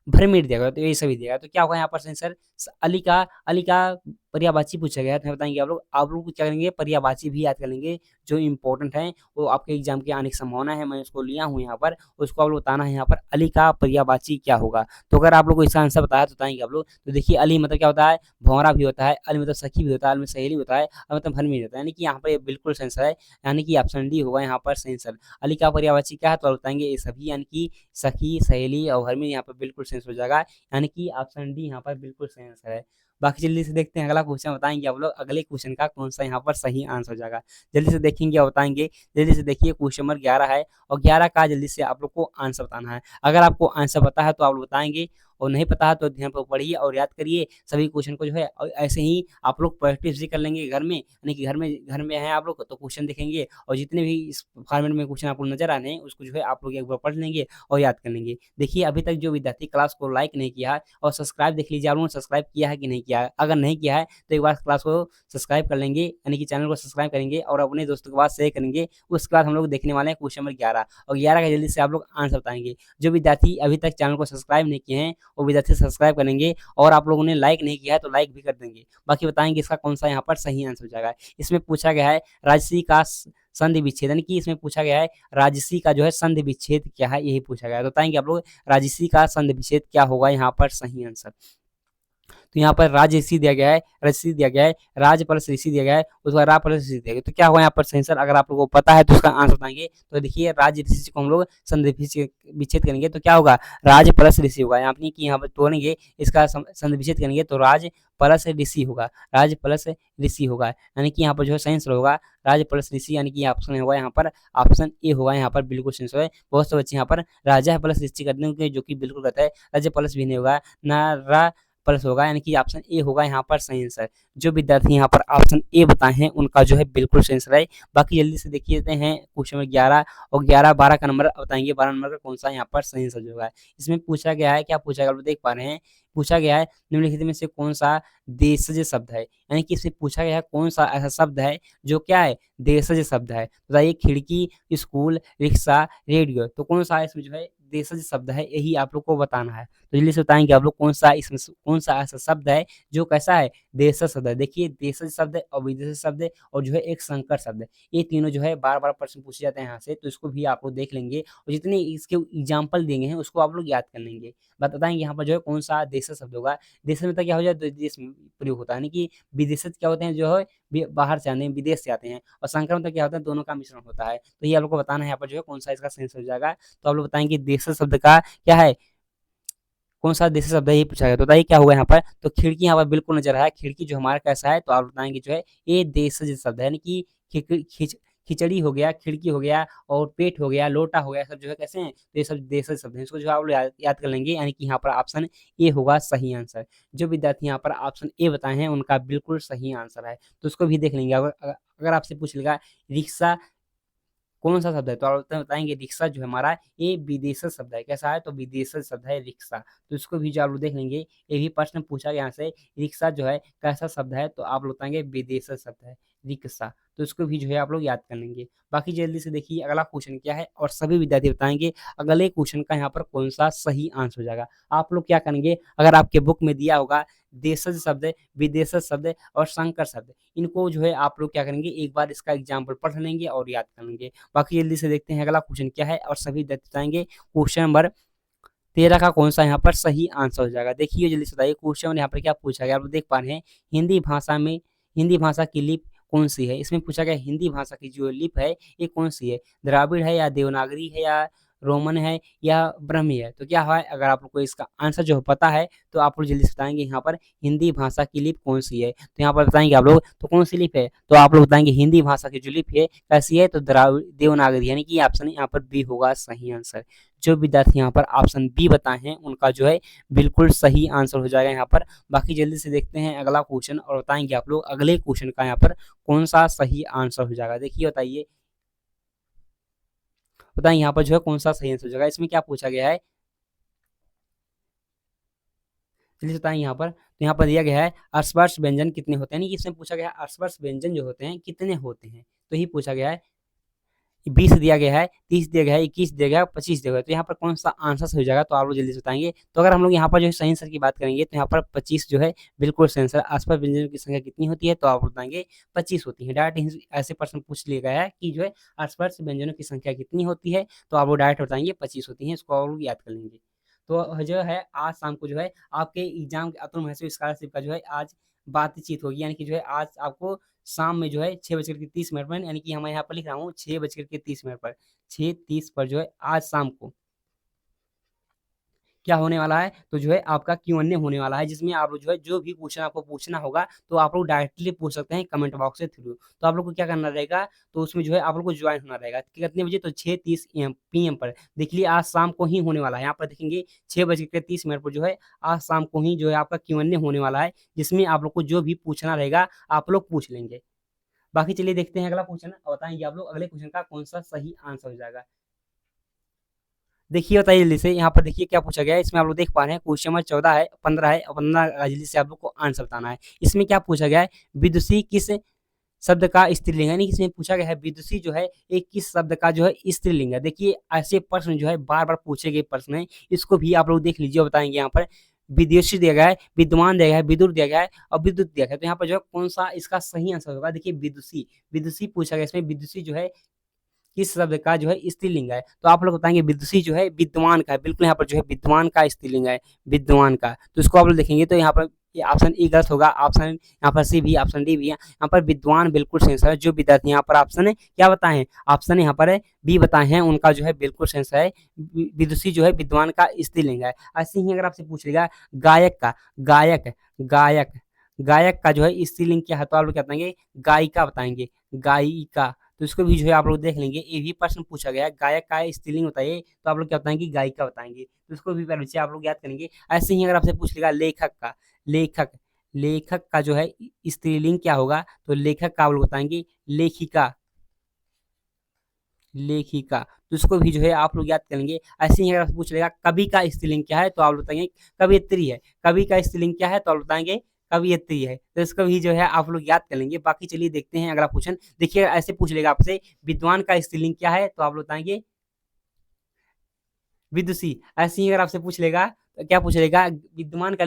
भरमीर दिया गया है, तो यही सभी दिया गया है। तो क्या होगा यहाँ पर सही आंसर अली का पर्यायवाची पूछा गया है, तो बताएँगे आप लोग क्या करेंगे पर्यायवाची भी याद कर लेंगे, जो इम्पोर्टेंट हैं, वो आपके एग्ज़ाम के आने की संभावना है, मैं उसको लिया हूँ यहाँ पर, उसको आप लोग बताना है यहाँ पर अली का पर्यायवाची क्या होगा? तो अगर आप लोग को इसका आंसर बताया तो बताएँगे आप लोग। तो देखिए अली मतलब क्या होता है? भँवरा भी होता है, अली मतलब सखी भी होता है, अली मतलब सहेली होता है, अली मतलब भरमीर होता है, यानी कि यहाँ पर ये बिल्कुल सही आंसर है, यानी कि ऑप्शन डी होगा यहाँ पर सही आंसर। अली का पर्यायवाची क्या है? तो आप बताएँगे ये सभी यानी कि सखी, सहेली और भरमीर यहाँ पर बिल्कुल सही आंसर हो जाएगा, यानी कि ऑप्शन डी यहाँ पर बिल्कुल सही आंसर है। बाकी जल्दी से देखते हैं अगला क्वेश्चन बताएँगे आप लोग अगले क्वेश्चन का कौन-सा यहाँ पर सही आंसर हो जाएगा। जल्दी से देखेंगे और बताएँगे। जल्दी से देखिए क्वेश्चन नंबर 11 है और 11 का जल्दी से आप लोग को आंसर बताना है। अगर आपको आंसर पता है तो आप लोग बताएँगे और नहीं पता है तो ध्यानपूर्वक पढ़िए और याद करिए सभी क्वेश्चन को जो है और ऐसे ही आप लोग प्रैक्टिस भी कर लेंगे घर में, यानी कि घर में हैं आप लोग तो क्वेश्चन देखेंगे और जितने भी इस फॉर्मेट में क्वेश्चन आपको नज़र आ रहे हैं उसको जो है आप लोग एक बार पढ़ लेंगे और याद कर लेंगे। देखिए अभी तक जो विद्यार्थी क्लास को लाइक नहीं किया है और सब्सक्राइब देख लीजिए आप लोगों ने सब्सक्राइब किया है कि नहीं किया है? अगर नहीं किया है तो एक बार क्लास को सब्सक्राइब कर लेंगे, यानी कि चैनल को सब्सक्राइब करेंगे और अपने दोस्तों के पास शेयर करेंगे। उसके बाद हम लोग देखने वाले हैं क्वेश्चन नंबर 11 और 11 का जल्दी से आप लोग आंसर बताएँगे। जो विद्यार्थी अभी तक चैनल को सब्सक्राइब नहीं किए हैं, वो विद्यार्थी सब्सक्राइब करेंगे और आप लोगों ने लाइक नहीं किया है तो लाइक भी कर देंगे। बाकी बताएँगे इसका कौन-सा यहाँ पर सही आंसर हो जाएगा। इसमें पूछा गया है राजसी का संधि विच्छेद, यानी कि इसमें पूछा गया है राजसी का जो है संधि विच्छेद क्या है? यही पूछा गया है। तो बताएँगे आप लोग राजसी का संधि विच्छेद क्या होगा यहाँ पर सही आंसर? तो यहाँ पर राजऋषि दिया गया है, ऋषि दिया गया है, राज प्लस ऋषि दिया गया है, उसके बाद रा प्लस ऋषि दिया गया है। तो क्या होगा यहाँ पर सही आंसर? अगर आप लोगों को पता है तो उसका आंसर बताएँगे। तो देखिए राज ऋषि को हम लोग संधि विच्छेद करेंगे तो क्या होगा? राज प्लस ऋषि होगा, यानी कि यहाँ पर तोड़ेंगे इसका संधि विच्छेद करेंगे तो राज प्लस ऋषि होगा, राज प्लस ऋषि होगा, यानी कि यहाँ पर जो है सही आंसर होगा राज प्लस ऋषि, यानी कि ऑप्शन होगा यहाँ पर ऑप्शन ए होगा यहाँ पर बिल्कुल सही आंसर है। बहुत से बच्चे यहाँ पर राजा प्लस ऋषि कर देंगे जो कि बिल्कुल गलत है, राजा प्लस भी नहीं होगा, ना रा प्लस होगा, यानी कि ऑप्शन ए होगा यहाँ पर सही आंसर। जो विद्यार्थी यहाँ पर ऑप्शन ए बताए हैं उनका जो है बिल्कुल सही आंसर है। बाकी जल्दी से देख लेते हैं क्वेश्चन नंबर 11 और 11-12 का नंबर बताएँगे 12 नंबर का कौन-सा यहाँ पर सही आंसर जो होगा। इसमें पूछा गया है क्या पूछा गया आप लोग देख पा रहे हैं, पूछा गया है निम्नलिखित में से कौन-सा देशज शब्द है? यानी कि इसमें पूछा गया है कौन-सा ऐसा शब्द है जो क्या है? देशज शब्द है। बताइए खिड़की, स्कूल, रिक्शा, रेडियो, तो कौन-सा इसमें जो है देशज शब्द है यही आप लोग को बताना है। तो जल्दी से बताएँगे आप लोग कौन-सा इसमें से कौन-सा ऐसा शब्द है जो कैसा है? देशज शब्द है। देखिए देशज शब्द है और विदेशज शब्द है और जो है एक संकर शब्द है। ये तीनों जो है बार-बार प्रश्न पूछे जाते हैं यहाँ से, तो इसको भी आप लोग देख लेंगे और जितने इसके एग्ज़ाम्पल दिए गए हैं उसको आप लोग याद कर लेंगे। बताएँगे यहाँ पर जो है कौन-सा देशज शब्द होगा। देशज मतलब क्या हो जाए देश में प्रयोग होता है, यानी कि विदेशज क्या होते हैं जो है बाहर से आते हैं, विदेश से आते हैं और संकर मतलब क्या होता है दोनों का मिश्रण होता है। तो ये आप लोग को बताना है यहाँ पर जो है कौन-सा इसका सही आंसर हो जाएगा। तो आप लोग बताएँगे देशज शब्द का क्या है? कौन-सा देशज शब्द है ये पूछा गया। तो बताइए क्या होगा यहाँ पर? तो खिड़की यहाँ पर बिल्कुल नज़र आया, खिड़की जो हमारा कैसा है? तो आप बताएँगे जो है ये देशज शब्द है, यानी कि खिचड़ी हो गया, खिड़की हो गया और पेट हो गया, लोटा हो गया, सब जो है कैसे हैं? तो ये सब देशज शब्द हैं। इसको जो है आप लोग याद कर लेंगे, यानी कि यहाँ पर ऑप्शन ए होगा सही आंसर। जो विद्यार्थी यहाँ पर ऑप्शन ए बताए हैं उनका बिल्कुल सही आंसर है। तो उसको भी देख लेंगे। अगर आपसे पूछ लेगा रिक्शा कौन-सा शब्द है? तो आप बताएँगे रिक्शा जो है हमारा ये विदेशज शब्द है। कैसा है? तो विदेशज शब्द है रिक्शा। तो इसको भी जो आप लोग देख लेंगे, ये भी प्रश्न पूछा गया यहाँ से रिक्शा जो है कैसा शब्द है? तो आप लोग बताएँगे विदेशज शब्द है रिक्शा। तो इसको भी जो है आप लोग याद कर लेंगे। बाकी जल्दी से देखिए अगला क्वेश्चन क्या है और सभी विद्यार्थी बताएँगे अगले क्वेश्चन का यहाँ पर कौन-सा सही आंसर हो जाएगा। आप लोग क्या करेंगे अगर आपके बुक में दिया होगा देशज शब्द, विदेशज शब्द और संकर शब्द, इनको जो है आप लोग क्या करेंगे एक बार इसका एग्ज़ाम्पल पढ़ लेंगे और याद कर लेंगे। बाकी जल्दी से देखते हैं अगला क्वेश्चन क्या है और सभी बताएँगे क्वेश्चन नंबर 13 का कौन-सा यहाँ पर सही आंसर हो जाएगा। देखिए जल्दी से बताइए क्वेश्चन यहाँ पर क्या पूछा गया? आप लोग देख पा रहे हैं हिंदी भाषा की लिपि कौन-सी है? इसमें पूछा गया हिंदी भाषा की जो लिपि है ये कौन-सी है? द्राविड़ है या देवनागरी है या रोमन है या ब्रह्मी है? तो क्या है, अगर आप लोग को इसका आंसर जो पता है तो आप लोग जल्दी से बताएँगे यहाँ पर हिंदी भाषा की लिपि कौन-सी है? तो यहाँ पर बताएँगे आप लोग तो कौन-सी लिपि है? तो आप लोग बताएँगे हिंदी भाषा की जो लिपि है कैसी है? तो द्राविड़ देवनागरी, यानी कि ऑप्शन यहाँ पर बी होगा सही आंसर। जो विद्यार्थी यहाँ पर ऑप्शन बी बताए हैं उनका जो है बिल्कुल सही आंसर हो जाएगा यहाँ पर। बाकी जल्दी से देखते हैं अगला क्वेश्चन और बताएँगे आप लोग अगले क्वेश्चन का यहाँ पर कौन-सा सही आंसर हो जाएगा। देखिए बताइए, बताएँ यहाँ पर जो है कौन-सा सही आंसर हो जाएगा। इसमें क्या पूछा गया है? चलिए बताएँ यहाँ पर, तो यहाँ पर दिया गया है अस्पर्श व्यंजन कितने होते हैं? यानी कि इसमें पूछा गया है अस्पर्श व्यंजन जो होते हैं कितने होते हैं? तो यही पूछा गया है। 20 दिया गया है, 30 दिया गया है, 21 दिया गया है, 25 दिया गया है। तो यहाँ पर कौन-सा आंसर सही हो जाएगा? तो आप लोग जल्दी से बताएँगे। तो अगर हम लोग यहाँ पर जो है सही आंसर की बात करेंगे तो यहाँ पर 25 जो है बिल्कुल सही आंसर। अस्पर्श व्यंजनों की संख्या कितनी होती है? तो आप बताएँगे 25 होती है। डायरेक्ट ही ऐसे प्रश्न पूछ लिया गया है कि जो है अस्पर्श व्यंजनों की संख्या कितनी होती है? तो आप वो डायरेक्ट बताएँगे 25 होती हैं। इसको आप लोग याद कर लेंगे। तो जो है आज शाम को जो है आपके एग्ज़ाम अतुल महर्षि स्कॉलरशिप का जो है आज बातचीत होगी, यानी कि जो है आज आपको शाम में जो है 6:30 पर, यानी कि मैं यहाँ पर लिख रहा हूँ 6:30 पर, 6:30 पर जो है आज शाम को क्या होने वाला है, तो जो है आपका Q&A होने वाला है, जिसमें आप लोग जो है जो भी क्वेश्चन आपको पूछना होगा तो आप लोग डायरेक्टली पूछ सकते हैं कमेंट बॉक्स के थ्रू। तो आप लोग को क्या करना रहेगा, तो उसमें जो है आप लोग को ज्वाइन होना रहेगा कितने बजे, तो 6:30 पीएम पर। देखिए आज शाम को ही होने वाला है, यहाँ पर देखेंगे 6:30 पर जो है आज शाम को ही जो है आपका Q&A होने वाला है, जिसमें आप लोग को जो भी पूछना रहेगा आप लोग पूछ लेंगे। बाकी चलिए देखते हैं अगला क्वेश्चन और बताएंगे आप लोग अगले क्वेश्चन का कौन सा सही आंसर हो जाएगा। देखिए बताइए जल्दी से, यहाँ पर देखिए क्या पूछा गया है, इसमें आप लोग देख पा रहे हैं क्वेश्चन नंबर 14 है, 15 है और 15 जल्दी से आप लोग को आंसर बताना है। इसमें क्या पूछा गया है, विदुषी किस शब्द का स्त्रीलिंग है, यानी कि इसमें पूछा गया है विदुषी जो है एक किस शब्द का जो है स्त्रीलिंग है। देखिए ऐसे प्रश्न जो है बार-बार पूछे गए प्रश्न हैं, इसको भी आप लोग देख लीजिए और बताएँगे यहाँ पर। विदेशी दिया गया है, विद्वान दिया गया है, विदुर दिया गया है और विद्युत दिया गया है। तो यहाँ पर जो है कौन-सा इसका सही आंसर होगा, देखिए विदुषी, विदुषी पूछा गया है, इसमें विदुषी जो है किस शब्द का जो है स्त्रीलिंग है? तो आप लोग बताएँगे विदुषी जो है विद्वान का है, बिल्कुल यहाँ पर जो है विद्वान का स्त्रीलिंग है, विद्वान का। तो इसको आप लोग देखेंगे तो यहाँ पर ये ऑप्शन ए गलत होगा, ऑप्शन यहाँ पर सी भी, ऑप्शन डी भी है। यहाँ पर विद्वान बिल्कुल सही आंसर है। जो विद्यार्थी यहाँ पर ऑप्शन है क्या बताए हैं? ऑप्शन यहाँ पर है बी बताए हैं, उनका जो है बिल्कुल सही आंसर है। विदुषी जो है विद्वान का स्त्रीलिंग है। ऐसे ही अगर आपसे पूछेगा गायक का, गायक, गायक, गायक का जो है स्त्रीलिंग क्या है? तो आप लोग क्या बताएँगे? गायिका बताएँगे, गायिका। तो इसको भी जो है आप लोग देख लेंगे, ये भी प्रश्न पूछा गया है, गायक का स्त्रीलिंग बताइए, तो आप लोग क्या बताएँगे? गायिका बताएँगे। तो इसको भी पहले से आप लोग याद करेंगे। ऐसे ही अगर आपसे पूछ लेगा लेखक का, लेखक, लेखक का जो है स्त्रीलिंग क्या होगा? तो लेखक का आप लोग बताएँगे लेखिका, लेखिका। तो इसको भी जो है आप लोग याद करेंगे। ऐसे ही अगर पूछ लेगा कवि का स्त्रीलिंग क्या है? तो आप बताएँगे कवयित्री है। कवि का स्त्रीलिंग क्या है? तो आप बताएँगे कवयित्री है। तो इसको भी जो है आप लोग याद कर लेंगे। बाकी चलिए देखते हैं अगला क्वेश्चन। देखिए ऐसे पूछ लेगा आपसे विद्वान का स्त्रीलिंग क्या है? तो आप लोग बताएँगे विदुषी। ऐसे ही अगर आपसे पूछ लेगा तो क्या पूछ लेगा, विद्वान का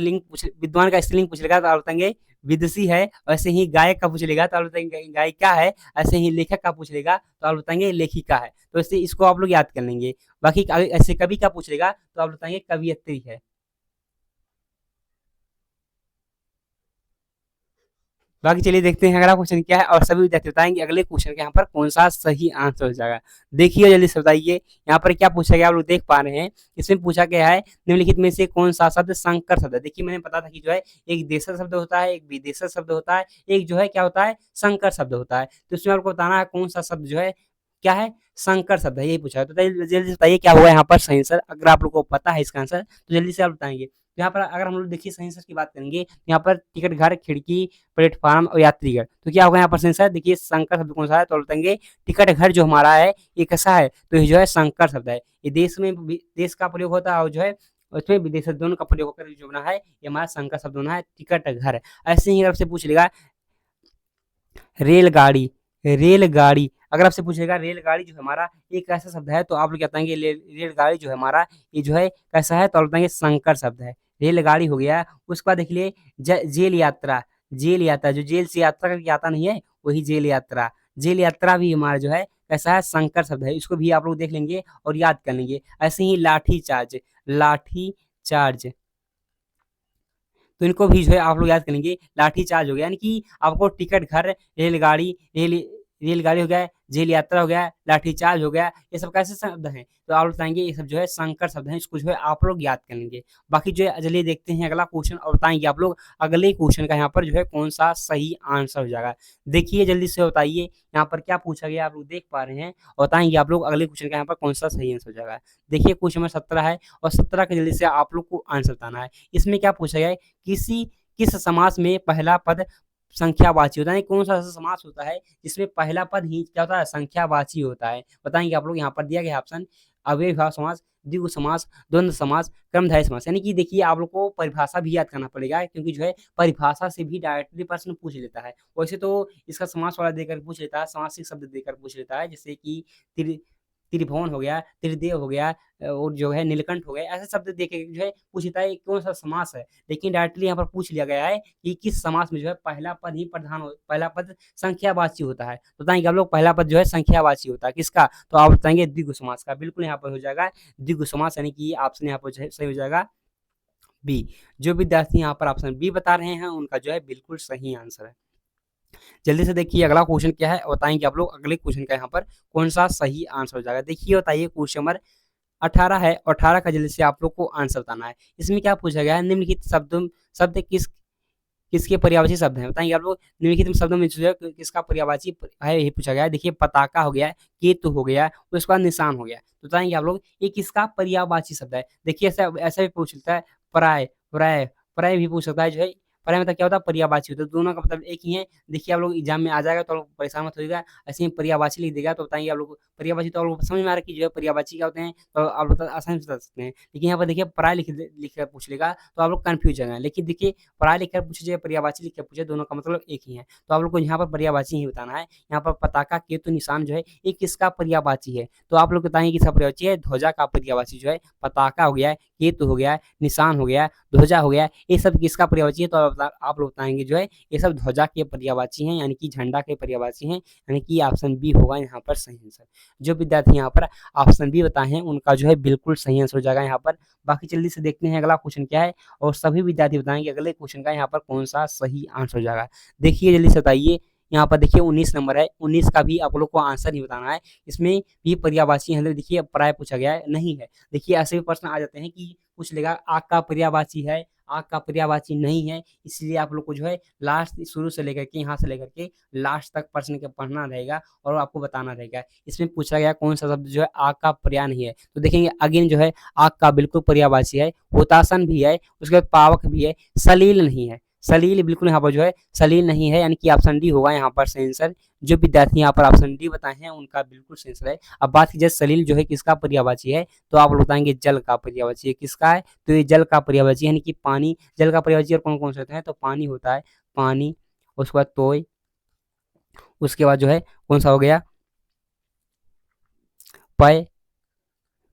स्त्रीलिंग पूछ लेगा तो आप बताएँगे विदुषी है। वैसे ही गायक का पूछ लेगा तो आप बताएँगे गायिका है। ऐसे ही लेखक का पूछ लेगा तो आप बताएँगे लेखिका है। तो ऐसे इसको आप लोग याद कर लेंगे। बाकी ऐसे कवि का पूछ लेगा तो आप बताएँगे कवयित्री है। बाकी चलिए देखते हैं अगला क्वेश्चन क्या है और सभी विद्यार्थी बताएंगे अगले क्वेश्चन के यहाँ पर कौन सा सही आंसर हो जाएगा। देखिए जल्दी से बताइए, यहाँ पर क्या पूछा गया आप लोग देख पा रहे हैं। इसमें पूछा गया है निम्नलिखित में से कौन सा शब्द संकर शब्द है। देखिए मैंने पता था कि जो है एक देशज शब्द होता है, एक विदेशज शब्द होता है, एक जो है क्या होता है संकर शब्द होता है। तो इसमें आपको बताना है कौन सा शब्द जो है क्या है, संकर शब्द है, यही पूछा है। तो जल्दी से बताइए क्या होगा यहाँ पर सही आंसर। अगर आप लोग को पता है इसका आंसर तो जल्दी से आप बताएंगे। तो यहाँ पर अगर हम लोग देखिए सही आंसर की बात करेंगे, यहाँ पर टिकट घर, खिड़की, प्लेटफ़ॉर्म और यात्रीगण। तो क्या होगा यहाँ पर सही आंसर, देखिए संकर शब्द कौन-सा है, तो बताएँगे टिकट घर जो हमारा है ये कैसा है, तो ये जो है संकर शब्द है। ये देश में भी देश का प्रयोग होता है और जो है उसमें विदेश दोनों का प्रयोग होकर जो बना है, ये हमारा संकर शब्द बना है टिकट घर। ऐसे ही अगर आपसे पूछ लेगा रेलगाड़ी, रेलगाड़ी अगर आपसे पूछेगा रेलगाड़ी जो है हमारा ये कैसा शब्द है, तो आप लोग क्या बताएँगे रेलगाड़ी जो है हमारा ये जो है कैसा है, तो आप बताएँगे संकर शब्द है। रेलगाड़ी हो गया, उसके बाद देख लिए जेल यात्रा, जेल यात्रा जो जेल से यात्रा करके आता नहीं है, वही जेल यात्रा। जेल यात्रा भी हमारा जो है कैसा है, संकर शब्द है। इसको भी आप लोग देख लेंगे और याद कर लेंगे। ऐसे ही लाठी चार्ज, लाठी चार्ज। तो इनको भी जो है आप लोग याद करेंगे, लाठी चार्ज हो गया, यानी कि आपको टिकट घर, रेलगाड़ी, रेलगाड़ी हो गया, जेल यात्रा हो गया, लाठीचार्ज हो गया, ये सब कैसे शब्द हैं? तो आप लोग बताएँगे ये सब जो है संकर शब्द हैं, इसको जो है आप लोग याद कर लेंगे। बाकी जो है चलिए देखते हैं अगला क्वेश्चन और बताएँगे आप लोग अगले क्वेश्चन का यहाँ पर जो है कौन-सा सही आंसर हो जाएगा। देखिए जल्दी से बताइए यहाँ पर क्या पूछा गया आप लोग देख पा रहे हैं और बताएँगे आप लोग अगले क्वेश्चन का यहाँ पर कौन-सा सही आंसर हो जाएगा। देखिए क्वेश्चन नंबर 17 है और 17 का जल्दी से आप लोग को आंसर बताना है। इसमें क्या पूछा गया है किस समास में पहला पद संख्यावाची होता है? कौन-सा ऐसा समास होता है जिसमें पहला पद ही क्या होता है? संख्यावाची होता है। बताएँगे आप लोग यहाँ पर दिया गया है ऑप्शन अव्ययीभाव समास, द्विगु समास, द्वंद्व समास, क्रमधारय समास। यानी कि देखिए आप लोग को परिभाषा भी याद करना पड़ेगा क्योंकि जो है परिभाषा से भी डायरेक्टली प्रश्न पूछ लेता है। वैसे तो इसका समास वाला देकर पूछ लेता है, समासिक शब्द देकर पूछ लेता है जैसे कि त्रि त्रिभुवन हो गया, त्रिदेव हो गया और जो है नीलकंठ हो गए, ऐसे शब्द दे के जो है पूछता है कौन-सा समास है। लेकिन डायरेक्टली यहाँ पर पूछ लिया गया है कि किस समास में जो है पहला पद ही प्रधान हो पहला पद संख्यावाची होता है। तो बताएँगे आप लोग पहला पद जो है संख्यावाची होता है, किसका? तो आप बताएँगे द्विगु समास का। बिल्कुल यहाँ पर हो जाएगा द्विगु समास यानी कि ऑप्शन यहाँ पर जो है सही हो जाएगा बी। जो विद्यार्थी यहाँ पर ऑप्शन बी बता रहे हैं उनका जो है बिल्कुल सही आंसर है। जल्दी से देखिए अगला क्वेश्चन क्या है और बताएँगे आप लोग अगले क्वेश्चन का यहाँ पर कौन-सा सही आंसर हो जाएगा। देखिए बताइए क्वेश्चन नंबर 18 है और 18 का जल्दी से आप लोग को आंसर बताना है। इसमें क्या पूछा गया है निम्नलिखित शब्द किसके पर्यायवाची शब्द हैं? बताएँगे आप लोग निम्नलिखित शब्दों में जो है किसका पर्यायवाची है ये पूछा गया है। देखिए पताका हो गया, केतु हो गया, उसके बाद निशान हो गया। तो बताएँगे आप लोग ये किसका पर्यायवाची शब्द है? देखिए ऐसा ऐसा भी पूछ सकता है पर्याय पर्याय पर्याय भी पूछ सकता है जो है पर्याय मतलब क्या होता है पर्यायवाची होता है। दोनों का मतलब एक ही है। देखिए आप लोग एग्ज़ाम में आ जाएगा तो आप लोग परेशान मत होइएगा। ऐसे ही पर्यायवाची लिख देगा तो बताएँगे आप लोग को पर्यायवाची तो आप लोग को समझ में आ रहा है कि जो है पर्यायवाची क्या होते हैं तो आप लोग आसानी से बता सकते हैं। लेकिन यहाँ पर देखिए पराय लिख कर पूछ लेगा तो आप लोग कन्फ्यूज़ हो जाएँगे। लेकिन देखिए पराय लिख कर पूछे चाहे पर्यायवाची लिख कर पूछे दोनों का मतलब एक ही है। तो आप लोग को यहाँ पर पर्यायवाची ही बताना है। यहाँ पर पताका, केतु, निशान जो है ये किसका पर्यायवाची है? तो आप लोग बताएँगे किसका पर्यायवाची है? ध्वजा का पर्यायवाची जो है पताका हो गया, केतु हो गया, निशान हो गया, ध्वजा हो गया, ये सब किसका पर्यायवाची है? तो आप लोग बताएँगे जो है ये सब ध्वजा के पर्यायवाची हैं यानी कि झंडा के पर्यायवाची हैं यानी कि ऑप्शन बी होगा यहाँ पर सही आंसर। जो विद्यार्थी यहाँ पर ऑप्शन बी बताए हैं उनका जो है बिल्कुल सही आंसर हो जाएगा यहाँ पर। बाकी जल्दी से देखते हैं अगला क्वेश्चन क्या है और सभी विद्यार्थी बताएँगे अगले क्वेश्चन का यहाँ पर कौन-सा सही आंसर हो जाएगा। देखिए जल्दी से बताइए यहाँ पर देखिए 19 नंबर है, 19 का भी आप लोग को आंसर ही बताना है। इसमें भी पर्यायवाची है देखिए प्राय पूछा गया है, नहीं है। देखिए ऐसे भी प्रश्न आ जाते हैं कि पूछ लेगा आग का पर्यायवाची है, आग का पर्यायवाची नहीं है, इसलिए आप लोग को जो है लास्ट शुरू से लेकर के यहाँ से लेकर के लास्ट तक प्रश्न के पढ़ना रहेगा और आपको बताना रहेगा। इसमें पूछा गया कौन-सा शब्द जो है आग का पर्याय नहीं है। तो देखेंगे अगेन जो है आग का बिल्कुल पर्यायवाची है, हुतासन भी है, उसके बाद पावक भी है, सलील नहीं है। सलील बिल्कुल यहाँ पर जो है सलील नहीं है यानी कि ऑप्शन डी होगा यहाँ पर सही आंसर। जो विद्यार्थी यहाँ पर ऑप्शन डी बताए हैं उनका बिल्कुल सही आंसर है। अब बात की जाए सलील जो है किसका पर्यायवाची है तो आप लोग बताएँगे जल का पर्यायवाची है। किसका है? तो ये जल का पर्यायवाची यानी कि पानी जल का पर्यायवाची और कौन-कौन से होते हैं? तो पानी होता है, पानी, उसके बाद तोय, उसके बाद जो है कौन-सा हो गया? पय,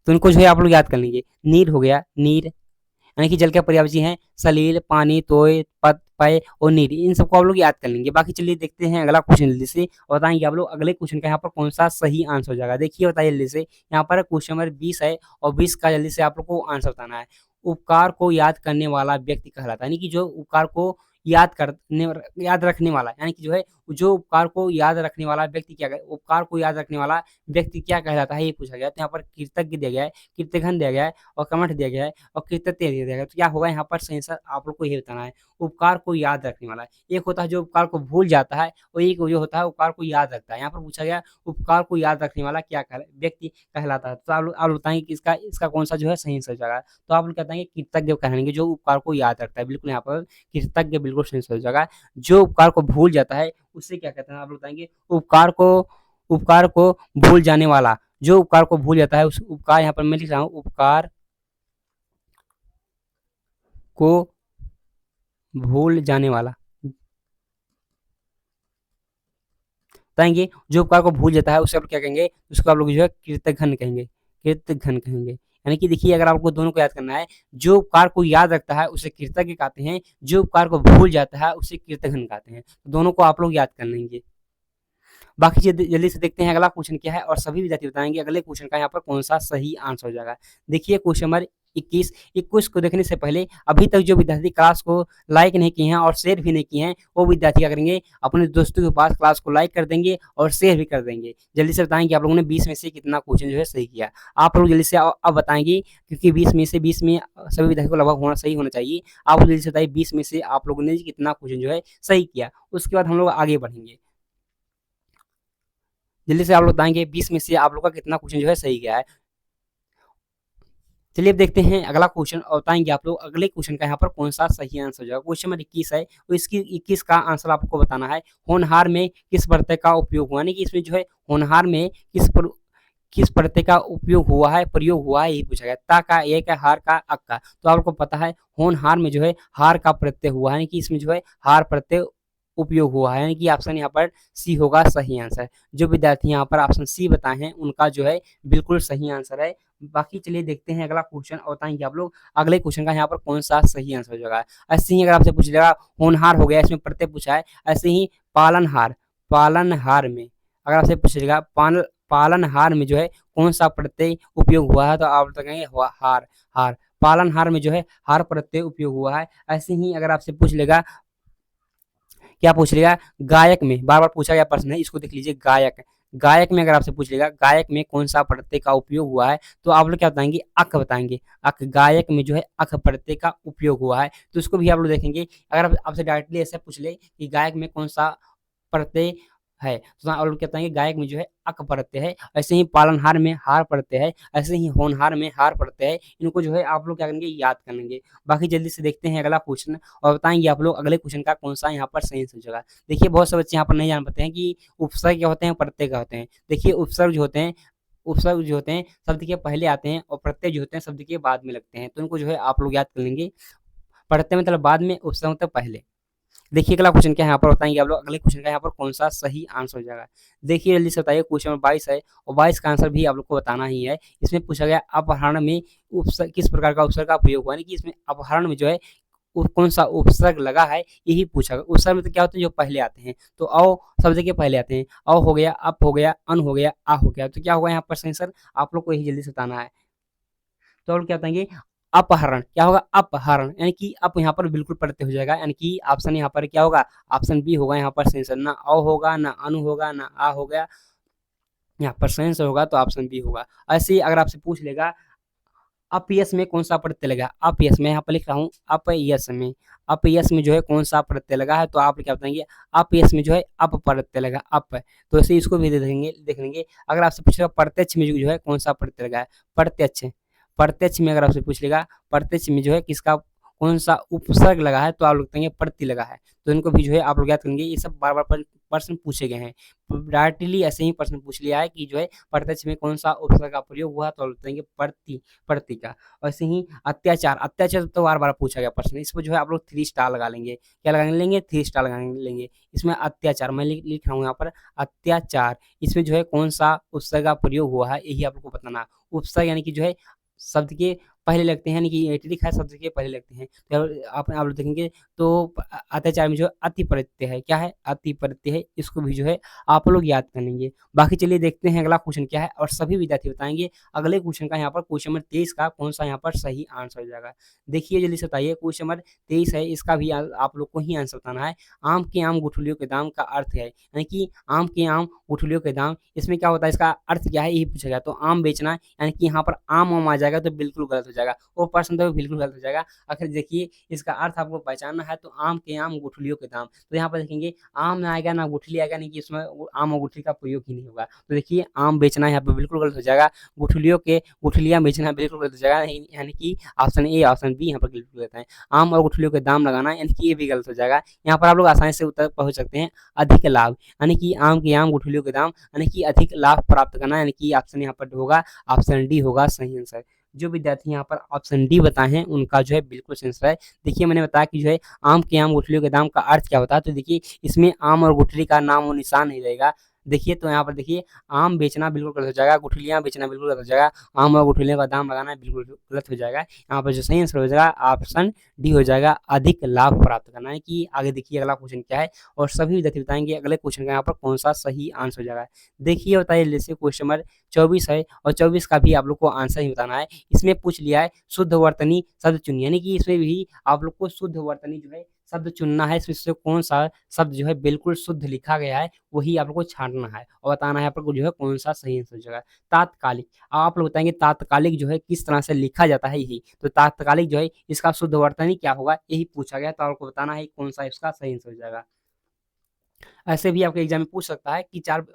तो इनको जो है आप लोग याद कर लेंगे। नीर हो गया, नीर यानी कि जल के पर्यायवाची हैं सलील, पानी, तोय, पत, पय और नीर। इन सबको आप लोग याद कर लेंगे। बाकी चलिए देखते हैं अगला क्वेश्चन जल्दी से और बताएँगे आप लोग अगले क्वेश्चन का यहाँ पर कौन-सा सही आंसर हो जाएगा। देखिए बताइए जल्दी से यहाँ पर क्वेश्चन नंबर 20 है और 20 का जल्दी से आप लोग को आंसर बताना है। उपकार को याद करने वाला व्यक्ति कहलाता है यानी कि जो उपकार को याद रखने वाला यानी कि जो है जो उपकार को याद रखने वाला व्यक्ति उपकार को याद रखने वाला व्यक्ति क्या कहलाता है ये पूछा गया है। तो यहाँ पर कृतज्ञ दिया गया है, कृतघ्न दिया गया है और कर्मठ दिया गया है और कृतज्ञ दिया गया है। तो क्या होगा यहाँ पर सही आंसर आप लोग को ये बताना है। उपकार को याद रखने वाला एक होता है जो उपकार को भूल जाता है और एक जो होता है उपकार को याद रखता है। यहाँ पर पूछा गया उपकार को याद रखने वाला व्यक्ति कहलाता है। तो आप लोग बताएँगे कि इसका कौन-सा जो है सही आंसर हो जाएगा। तो आप लोग कहते हैं कृतज्ञ कहलाएँगे जो उपकार को याद रखता है। बिल्कुल यहाँ पर कृतज्ञ बिल्कुल सही आंसर हो जाएगा। जो उपकार को भूल जाता है उससे क्या कहते हैं आप लोग बताएँगे उपकार को भूल जाने वाला। जो उपकार को भूल जाता है उस उपकार यहाँ पर मैं लिख रहा हूँ उपकार को भूल जाने वाला। बताएँगे जो उपकार को भूल जाता है उसे आप लोग क्या कहेंगे? उसको आप लोग जो है कृतघ्न कहेंगे, कृतघ्न कहेंगे। यानी कि देखिए अगर आपको दोनों को याद करना है, जो उपकार को याद रखता है उसे कृतज्ञ कहते हैं, जो उपकार को भूल जाता है उसे कृतघ्न कहते हैं। दोनों को आप लोग याद कर लेंगे। बाकी जल्दी से देखते हैं अगला क्वेश्चन क्या है और सभी विद्यार्थी बताएँगे अगले क्वेश्चन का यहाँ पर कौन-सा सही आंसर हो जाएगा। देखिए क्वेश्चन नंबर 21, 21 को देखने से पहले अभी तक जो विद्यार्थी क्लास को लाइक नहीं किए हैं और शेयर भी नहीं किए हैं, वो विद्यार्थी क्या करेंगे, अपने दोस्तों के पास क्लास को लाइक कर देंगे और शेयर भी कर देंगे। जल्दी से बताएँ कि आप लोगों ने 20 में से कितना क्वेश्चन जो है सही किया। आप लोग जल्दी से अब बताएँगे, क्योंकि 20 में सभी विद्यार्थी को लगभग सही होना चाहिए। आप लोग जल्दी से बताइए 20 में से आप लोगों ने कितना क्वेश्चन जो है सही किया। उसके बाद हम लोग आगे बढ़ेंगे। जल्दी से आप लोग बताएँगे 20 में से आप लोग का कितना क्वेश्चन जो है सही गया है। चलिए अब देखते हैं अगला क्वेश्चन और बताएँगे आप लोग अगले क्वेश्चन का यहाँ पर कौन-सा सही आंसर हो जाएगा। क्वेश्चन नंबर 21 है, तो इसकी 21 का आंसर आपको बताना है। होनहार में किस प्रत्यय का उपयोग हुआ? यानी कि इसमें जो है होनहार में किस प्रत्यय का उपयोग हुआ है, प्रयोग हुआ है, यही पूछा गया। ता का, ए का, हार का, अक का। तो आपको पता है होनहार में जो है हार का प्रत्यय हुआ है, यानी कि इसमें जो है हार प्रत्यय उपयोग हुआ है, यानी कि ऑप्शन यहाँ पर सी होगा सही आंसर। जो विद्यार्थी यहाँ पर ऑप्शन सी बताए हैं उनका जो है बिल्कुल सही आंसर है। बाकी चलिए देखते हैं अगला क्वेश्चन और बताएंगे आप लोग अगले क्वेश्चन का यहाँ पर कौन सा सही आंसर हो जाएगा। ऐसे ही अगर आपसे पूछ लेगा होनहार हो गया, इसमें प्रत्यय पूछा है। ऐसे ही पालनहार, पालनहार में अगर आपसे पूछेगा पालनहार में जो है कौन सा प्रत्यय उपयोग हुआ है, तो आप बताएंगे हार। हार पालनहार में जो है हार प्रत्यय उपयोग हुआ है। ऐसे ही अगर आपसे पूछ लेगा, क्या पूछ लेगा, गायक में, बार बार पूछा गया प्रश्न है, इसको देख लीजिए। गायक, गायक में अगर आपसे पूछ लेगा गायक में कौन सा प्रत्यय का उपयोग हुआ है, तो आप लोग क्या बताएंगे, अक बताएंगे। अक, गायक में जो है अक प्रत्यय का उपयोग हुआ है, तो इसको भी आप लोग देखेंगे। अगर आपसे डायरेक्टली ऐसे पूछ ले कि गायक में कौन सा प्रत्यय है, तो आप लोग क्या बताएंगे, गायक में जो है अक प्रत्यय है। ऐसे ही पालनहार में हार प्रत्यय है, ऐसे ही होनहार में हार प्रत्यय है। इनको जो है आप लोग क्या करेंगे, याद कर लेंगे। बाकी जल्दी से देखते हैं अगला क्वेश्चन और बताएंगे आप लोग अगले क्वेश्चन का कौन सा यहाँ पर सही आंसर होगा। देखिए बहुत से बच्चे यहाँ पर नहीं जान पाते हैं कि उपसर्ग क्या होते हैं, प्रत्यय क्या होते हैं। देखिए उपसर्ग जो होते हैं शब्द के पहले आते हैं और प्रत्यय जो होते हैं शब्द के बाद में लगते हैं, तो इनको जो है आप लोग याद कर लेंगे। प्रत्यय मतलब बाद में, उपसर्ग मतलब पहले। देखिए अगला क्वेश्चन क्या है, यहाँ पर बताएंगे आप लोग अगले क्वेश्चन का यहाँ पर कौन सा सही आंसर हो जाएगा। देखिए जल्दी से बताइए, क्वेश्चन नंबर 22 है और 22 का आंसर भी आप लोग को बताना ही है। इसमें पूछा गया अपहरण में उपसर्ग किस प्रकार का उपसर्ग का प्रयोग हुआ, यानी कि इसमें अपहरण में जो है कौन सा उपसर्ग लगा है, यही पूछा गया। उपसर्ग मतलब क्या होते हैं, जो पहले आते हैं, तो अ शब्द के पहले आते हैं। अ हो गया, अप हो गया, अन हो गया, आ हो गया, तो क्या होगा यहाँ पर सही आंसर, आप लोग को यही जल्दी से बताना है। तो आप लोग क्या बताएंगे, अपहरण, क्या होगा, अपहरण, यानी कि अप यहाँ पर बिल्कुल प्रत्यय हो जाएगा, यानी कि ऑप्शन यहाँ पर क्या होगा, ऑप्शन बी होगा यहाँ पर सही आंसर। ना अ होगा, ना अनु होगा, ना आ हो गया, यहाँ पर सही आंसर होगा तो ऑप्शन बी होगा। ऐसे ही अगर आपसे पूछ लेगा अपयश में कौन सा प्रत्यय लगा, अपयश में यहाँ पर लिख रहा हूँ अपयश में, अपयश में जो है कौन सा प्रत्यय लगा है, तो आप क्या बताएंगे, अपयश में जो है अप प्रत्यय लगा, अप। तो ऐसे इसको भी देख लेंगे। अगर आपसे पूछेगा प्रत्यक्ष में जो है कौन सा प्रत्यय लगा है, प्रत्यक्ष, प्रत्यक्ष में अगर आपसे पूछ लेगा प्रत्यक्ष में जो है किसका कौन सा उपसर्ग लगा है, तो आप लोग कहेंगे प्रति लगा है। तो इनको भी जो है आप लोग याद करेंगे। ये सब बार बार प्रश्न पूछे गए हैं, डायरेक्टली ऐसे ही प्रश्न पूछ लिया है कि जो है प्रत्यक्ष में कौन सा उपसर्ग का प्रयोग हुआ, तो आप लोग कहेंगे प्रति, प्रति का। वैसे ही अत्याचार, अत्याचार तो बार बार पूछा गया प्रश्न, इस पर जो है आप लोग 3 स्टार लगा लेंगे। क्या लगा लेंगे, 3 स्टार लगा लेंगे। इसमें अत्याचार मैं लिख रहा हूँ यहाँ पर अत्याचार, इसमें जो है कौन सा उपसर्ग का प्रयोग हुआ है, यही आप लोग को बताना। उपसर्ग यानी कि जो है शब्द के पहले लगते हैं, यानी कि एटिलिक है शब्द के पहले लगते हैं। तो आप लोग देखेंगे तो अत्याचार में जो अति प्रत्यय है, क्या है, अति प्रत्यय है। इसको भी जो है आप लोग याद कर लेंगे। बाकी चलिए देखते हैं अगला क्वेश्चन क्या है और सभी विद्यार्थी बताएंगे अगले क्वेश्चन का यहाँ पर क्वेश्चन नंबर 23 का कौन सा यहाँ पर सही आंसर हो जाएगा। देखिए जल्दी से बताइए, क्वेश्चन नंबर 23 है, इसका भी आप लोग को ही आंसर बताना है। आम के आम गुठलियों के दाम का अर्थ है, यानी कि आम के आम गुठलियों के दाम, इसमें क्या होता है, इसका अर्थ क्या है, यही पूछा गया। तो आम बेचना, यानी कि यहाँ पर आम आ जाएगा तो बिल्कुल गलत हो जाएगा, वो प्रश्न तो बिल्कुल गलत हो जाएगा। आखिर देखिए इसका अर्थ आपको पहचानना है, तो आम के आम गुठलियों के दाम, तो यहाँ पर देखेंगे आम ना आएगा ना गुठली आएगा, नहीं कि इसमें आम और गुठली का प्रयोग ही नहीं होगा। तो देखिए आम बेचना यहाँ पर बिल्कुल गलत हो जाएगा, गुठलियाँ बेचना बिल्कुल गलत हो जाएगा, यानी कि ऑप्शन ए ऑप्शन बी यहाँ पर बिल्कुल गलत है। आम और गुठलियों के दाम लगाना, यानी कि ये भी गलत हो जाएगा। यहाँ पर आप लोग आसानी से उत्तर पहुँच सकते हैं, अधिक लाभ, यानी कि आम के आम गुठलियों के दाम, यानी कि अधिक लाभ प्राप्त करना, यानी कि ऑप्शन यहाँ पर होगा, ऑप्शन डी होगा सही आंसर। जो विद्यार्थी यहाँ पर ऑप्शन डी बताए हैं उनका जो है बिल्कुल सही आंसर है। देखिए मैंने बताया कि जो है आम के आम गुठलियों के दाम का अर्थ क्या होता है, तो देखिए इसमें आम और गुठली का नाम और निशान नहीं रहेगा, देखिए तो यहाँ पर देखिए आम बेचना बिल्कुल गलत हो जाएगा, गुठलियाँ बेचना बिल्कुल गलत हो जाएगा, आम और गुठलियों का दाम लगाना बिल्कुल गलत हो जाएगा। यहाँ पर जो सही आंसर हो जाएगा ऑप्शन डी हो जाएगा, अधिक लाभ प्राप्त करना है। कि आगे देखिए अगला क्वेश्चन क्या है और सभी विद्यार्थी बताएंगे अगले क्वेश्चन का यहाँ पर कौन सा सही आंसर हो जाएगा। देखिए बताइए, जैसे क्वेश्चन नंबर 24 है और 24 का भी आप लोग को आंसर ही बताना है। इसमें पूछ लिया है शुद्ध वर्तनी शब्द चुनिए, यानी कि इसमें भी आप लोग को शुद्ध वर्तनी जो है शब्द चुनना है। इसमें से कौन सा शब्द जो है बिल्कुल शुद्ध लिखा गया है वही आप लोग को छांटना है और बताना है आप लोग को जो है कौन सा सही आंसर हो जाएगा। तात्कालिक, आप लोग बताएंगे तात्कालिक जो है किस तरह से लिखा जाता है यही, तो तात्कालिक जो है इसका शुद्ध वर्तनी क्या होगा यही पूछा गया, तो आपको बताना है कौन सा इसका सही आंसर हो जाएगा। ऐसे भी आपके एग्जाम में पूछ सकता है कि 4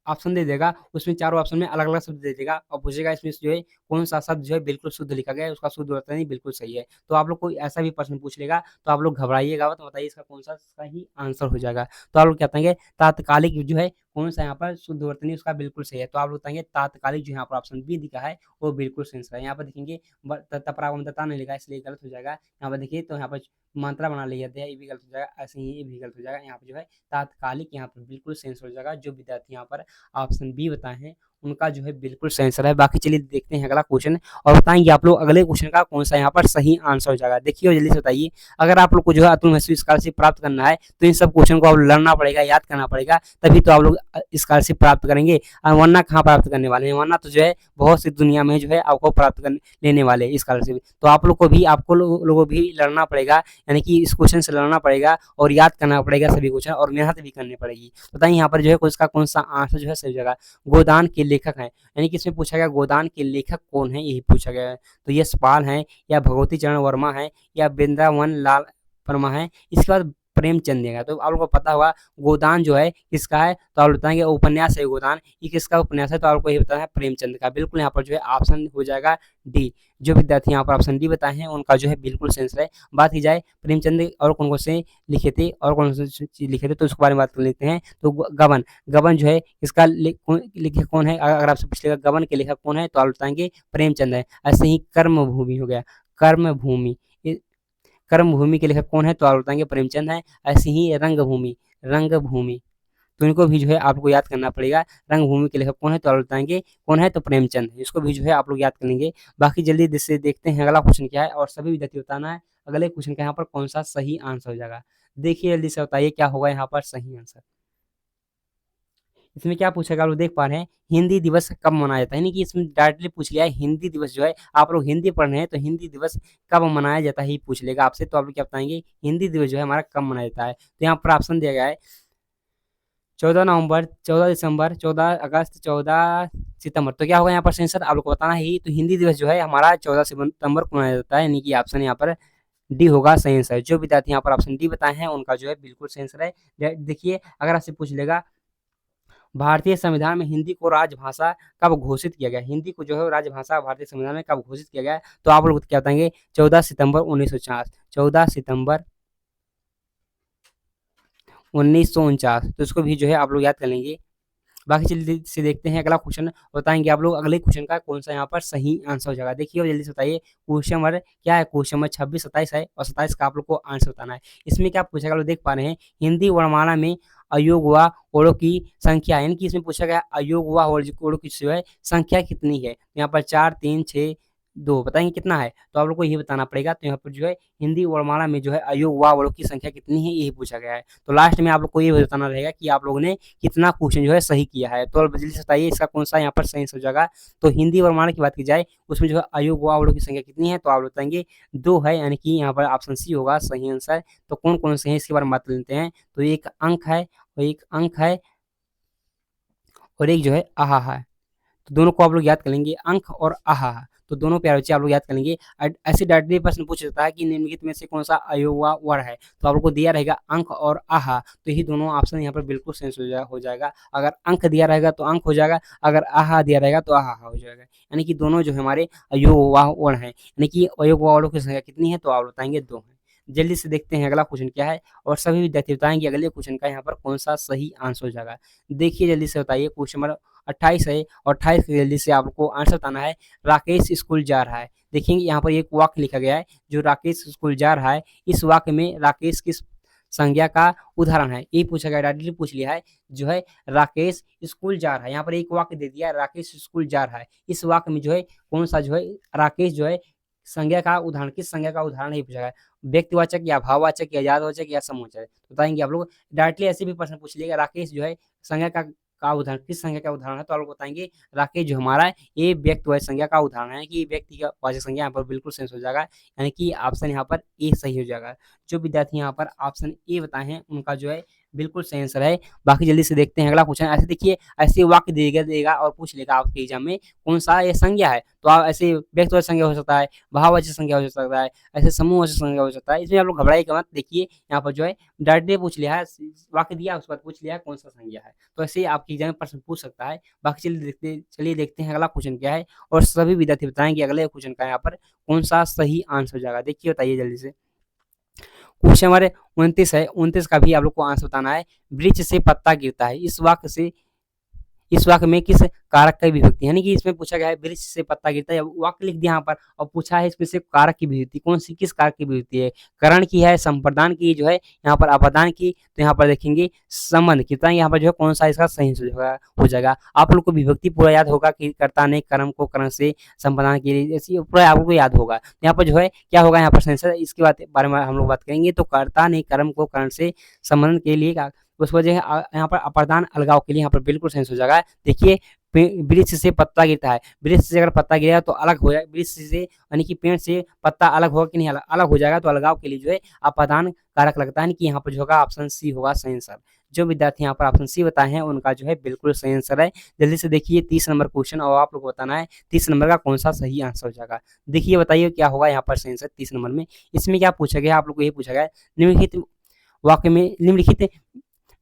ऑप्शन दे देगा, उसमें चारों ऑप्शन में अलग-अलग शब्द दे देगा और पूछेगा इसमें से जो है कौन-सा शब्द जो है बिल्कुल शुद्ध लिखा गया है, उसका शुद्ध वर्तनी बिल्कुल सही है। तो आप लोग को ऐसा भी प्रश्न पूछ लेगा तो आप लोग घबराइएगा मत, बताइए इसका कौन-सा सही आंसर हो जाएगा। तो आप लोग क्या बताएँगे, तात्कालिक जो है कौन-सा यहाँ पर शुद्ध वर्तनी उसका बिल्कुल सही है। तो आप लोग बताएँगे तात्कालिक, जो यहाँ पर ऑप्शन बी दिखा है वो बिल्कुल सही आंसर है। यहाँ पर देखेंगे ब त तपरावन्तता नहीं लिखा है इसलिए गलत हो जाएगा। यहाँ पर देखिए तो यहाँ पर मात्रा बना लिया गया है, ये भी गलत हो जाएगा, ऐसे ही ये भी गलत हो जाएगा। यहाँ पे जो है तात्कालिक यहाँ पर बिल्कुल सही आंसर हो जाएगा। जो विद्यार्थी यहाँ पर ऑप्शन बी बताए हैं उनका जो है बिल्कुल सही आंसर है। बाकी चलिए देखते हैं अगला क्वेश्चन और बताएंगे आप लोग अगले क्वेश्चन का कौन सा यहाँ पर सही आंसर हो जाएगा। देखिए और जल्दी से बताइए, अगर आप लोग को जो है अतुल महसूस स्कॉलरशिप प्राप्त करना है तो इन सब क्वेश्चन को आप लड़ना पड़ेगा, याद करना पड़ेगा, तभी तो आप लोग स्कॉलरशिप प्राप्त करेंगे। वरना कहाँ प्राप्त करने वाले हैं, वरना तो जो है बहुत सी दुनिया में जो है आपको प्राप्त करने लेने वाले स्कॉलरशिप। तो आप लोग को भी, आपको लोगों को भी लड़ना पड़ेगा, यानी कि इस क्वेश्चन से लड़ना पड़ेगा और याद करना पड़ेगा सभी क्वेश्चन और मेहनत भी करनी पड़ेगी। बताइए यहाँ पर जो है उसका कौन सा आंसर जो है सही जगह। गोदान के लेखक हैं, यानी कि इसमें पूछा गया गोदान के लेखक कौन है यही पूछा गया है। तो यशपाल हैं या भगवती चरण वर्मा है या वृंदावन लाल वर्मा है। इसके बाद प्रेमचंद देगा, तो आप लोगों को पता होगा गोदान जो है किसका है, तो आप बताएंगे उपन्यास है गोदान, ये किसका उपन्यास है, तो आपको ये बताना है प्रेमचंद का। बिल्कुल यहाँ पर जो है ऑप्शन हो जाएगा डी। जो विद्यार्थी यहाँ पर ऑप्शन डी बताए हैं उनका जो है बिल्कुल सही आंसर है। बात की जाए प्रेमचंद और कौन कौन से लिखे थे और कौन से चीज लिखे थे तो उसके बारे में बात कर लेते हैं। तो गबन, गबन जो है इसका लेखक कौन है, अगर आपसे पूछेगा गबन के लेखक कौन है तो आप बताएंगे प्रेमचंद है। ऐसे ही कर्म भूमि हो गया, कर्म भूमि, कर्म भूमि के लेखक कौन है तो आप बताएंगे प्रेमचंद है। ऐसे ही रंगभूमि, रंगभूमि, तो इनको भी जो है आपको याद करना पड़ेगा। रंगभूमि के लेखक कौन है तो आप बताएंगे कौन है तो प्रेमचंद है। इसको भी जो है आप लोग याद कर लेंगे। बाकी जल्दी से देखते हैं अगला क्वेश्चन क्या है और सभी विद्यार्थी बताना है अगले क्वेश्चन का यहाँ पर कौन सा सही आंसर हो जाएगा। देखिए जल्दी से बताइए क्या होगा यहाँ पर सही आंसर। इसमें क्या पूछेगा आप लोग देख पा रहे हैं, हिंदी दिवस कब मनाया जाता है, यानी कि इसमें डायरेक्टली पूछ लिया है हिंदी दिवस जो है, आप लोग हिंदी पढ़ रहे हैं तो हिंदी दिवस कब मनाया जाता है ये पूछ लेगा आपसे। तो आप लोग क्या बताएंगे हिंदी दिवस जो है हमारा कब मनाया जाता है। तो यहाँ पर ऑप्शन दिया गया है 14 नवंबर, 14 दिसंबर, 14 अगस्त, 14 सितंबर। तो क्या होगा यहाँ पर सही आंसर आप लोग को बताना है ही। तो हिंदी दिवस जो है हमारा 14 सितंबर को मनाया जाता है, यानी कि ऑप्शन यहाँ पर डी होगा सही आंसर। जो विद्यार्थी यहाँ पर ऑप्शन डी बताए हैं उनका जो है बिल्कुल सही आंसर है। देखिए अगर आपसे पूछ लेगा भारतीय संविधान में हिंदी को राजभाषा कब घोषित किया गया, हिंदी को जो है राजभाषा भारतीय संविधान में कब घोषित किया गया, तो आप लोग क्या बताएंगे 14 सितंबर 1949, 14 सितंबर 1949। तो इसको भी जो है आप लोग याद कर लेंगे। बाकी जल्दी से देखते हैं अगला क्वेश्चन, बताएंगे आप लोग अगले क्वेश्चन का कौन सा यहाँ पर सही आंसर हो जाएगा। देखिए और जल्दी से बताइए क्वेश्चन नंबर क्या है, क्वेश्चन नंबर 26, 27 है और 27 का आप लोग को आंसर बताना है। इसमें क्या पूछेगा लोग देख पा रहे हैं, हिंदी वर्णमाला में अयोग व ओड़ों की संख्या, यानी कि इसमें पूछा गया अयोग व ओड़ों की जो है संख्या कितनी है। यहाँ पर 4, 3, 6, 2 बताएंगे कितना है, तो आप लोग को ये बताना पड़ेगा। तो यहाँ पर जो है हिंदी वर्णमाला में जो है अयोग व ओड़ों की संख्या कितनी है यही पूछा गया है। तो लास्ट में आप लोग को ये बताना रहेगा कि आप लोगों ने कितना क्वेश्चन जो है सही किया है। तो जल्दी से बताइए इसका कौन सा यहाँ पर सही हो जाएगा। तो हिंदी वर्णमाला की बात की जाए उसमें जो है अयोग व ओड़ों की संख्या कितनी है, तो आप बताएंगे 2 है, यानी कि यहाँ पर ऑप्शन सी होगा सही आंसर। तो कौन कौन से हैं इसके बारे में बात कर लेते हैं। तो एक अंक है और एक अंक है और एक जो है आहा है। तो दोनों को आप लोग याद कर लेंगे, अंक और आहा। तो दोनों प्यारे बच्चे आप लोग याद कर लेंगे। ऐसे डायरेक्टली प्रश्न पूछ सकता है कि निम्नलिखित में से कौन सा अयोवा वर है, तो आप लोग को दिया रहेगा अंक और आहा। तो यही दोनों ऑप्शन यहाँ पर बिल्कुल सही हो जाएगा। अगर अंक दिया रहेगा तो अंक हो जाएगा, अगर आहा दिया रहेगा तो आहा हो जाएगा। यानी कि दोनों जो हमारे अयोवा वर है, यानी कि अयोवा वर्णों की संख्या कितनी है, तो आप बताएंगे 2 है। जल्दी से देखते हैं अगला क्वेश्चन क्या है और सभी विद्यार्थी बताएंगे अगले क्वेश्चन का यहाँ पर कौन सा सही आंसर हो जाएगा। देखिए जल्दी से बताइए क्वेश्चन नंबर 28 है और 28 जल्दी से आपको आंसर बताना है। राकेश स्कूल जा रहा है, देखेंगे यहाँ पर एक वाक्य लिखा गया है जो राकेश स्कूल जा रहा है। इस वाक्य में राकेश किस संज्ञा का उदाहरण है? ये पूछा गया, डायरेक्टली पूछ लिया है जो है राकेश स्कूल जा रहा है। यहाँ पर एक वाक्य दे दिया, राकेश स्कूल जा रहा है। इस वाक्य में जो है कौन सा जो है राकेश जो है संज्ञा का उदाहरण, किस संज्ञा का उदाहरण नहीं पूछा गया? व्यक्तिवाचक या भाववाचक या यादवाचक या समूहवाचक बताएंगे आप लोग। डायरेक्टली ऐसे भी प्रश्न पूछ लिएगा, राकेश जो है संज्ञा का उदाहरण, किस संज्ञा का उदाहरण है? तो आप लोग बताएंगे राकेश जो हमारा है ये व्यक्तिवाचक संज्ञा का उदाहरण है, कि व्यक्ति का वाचक संज्ञा यहाँ पर बिल्कुल सेंस हो जाएगा, यानी कि ऑप्शन यहाँ पर ए सही हो जाएगा। जो विद्यार्थी यहाँ पर ऑप्शन ए बताए हैं उनका जो है बिल्कुल सही आंसर है। बाकी जल्दी से देखते हैं अगला क्वेश्चन। ऐसे देखिए, ऐसे वाक्य देगा और पूछ लेगा आपके एग्जाम में कौन सा ये संज्ञा है। तो आप ऐसे व्यक्तिवाचक संज्ञा हो सकता है, भाववाचक संज्ञा हो सकता है, ऐसे समूहवाचक संज्ञा हो सकता है। इसमें आप लोग घबराइएगा मत। देखिए यहाँ पर जो है डायरेक्टली पूछ लिया है, वाक्य दिया उसके बाद पूछ लिया है कौन सा संज्ञा है। तो ऐसे ही आपके एग्जाम में प्रश्न पूछ सकता है। बाकी चलिए देखते हैं अगला क्वेश्चन क्या है, और सभी विद्यार्थी बताएंगे अगले क्वेश्चन का यहाँ पर कौन सा सही आंसर हो जाएगा। देखिए बताइए जल्दी से। क्वेश्चन हमारे 29 है, 29 का भी आप लोग को आंसर बताना है। वृक्ष से पत्ता गिरता है, इस वाक्य में किस कारक की विभक्ति, यानी कि इसमें पूछा गया है वृक्ष से पत्ता गिरता है, वाक्य लिख दिया यहाँ पर और पूछा है इसमें से कारक की विभक्ति कौन सी, किस कारक की विभक्ति है? करण की है, संप्रदान की जो है, यहाँ पर अपादान की। तो यहाँ पर देखेंगे संबंध कितना, यहाँ पर जो है कौन सा इसका सही हो जाएगा। आप लोग को विभक्ति पूरा याद होगा कि कर्ता ने कर्म को करण से संप्रदान के लिए, ऐसी पूरा आप लोग को याद होगा। यहाँ पर जो है क्या होगा यहाँ पर सेंसर, इसके बारे में हम लोग बात करेंगे। तो कर्ता ने कर्म को करण से संबंधन के लिए, उस वजह यहाँ पर अपादान अलगाव के लिए यहाँ पर बिल्कुल सेंस हो जाएगा। देखिए वृक्ष से पत्ता गिरता है, वृक्ष से अगर पत्ता गिरा तो अलग हो जाए, वृक्ष से यानी कि पेड़ से पत्ता अलग होगा कि नहीं, अलग हो जाएगा। तो अलगाव के लिए जो है अपादान कारक लगता है, कि यहाँ पर जो होगा ऑप्शन सी होगा सही आंसर। जो विद्यार्थी यहाँ पर ऑप्शन सी बताए हैं उनका जो है बिल्कुल सही आंसर है। जल्दी से देखिए 30 नंबर क्वेश्चन, और आप लोग बताना है 30 नंबर का कौन सा सही आंसर हो जाएगा। देखिए बताइए क्या होगा यहाँ पर सही आंसर 30 नंबर में। इसमें क्या पूछा गया आप लोग को, ये पूछा गया निम्नलिखित वाक्य में, निम्नलिखित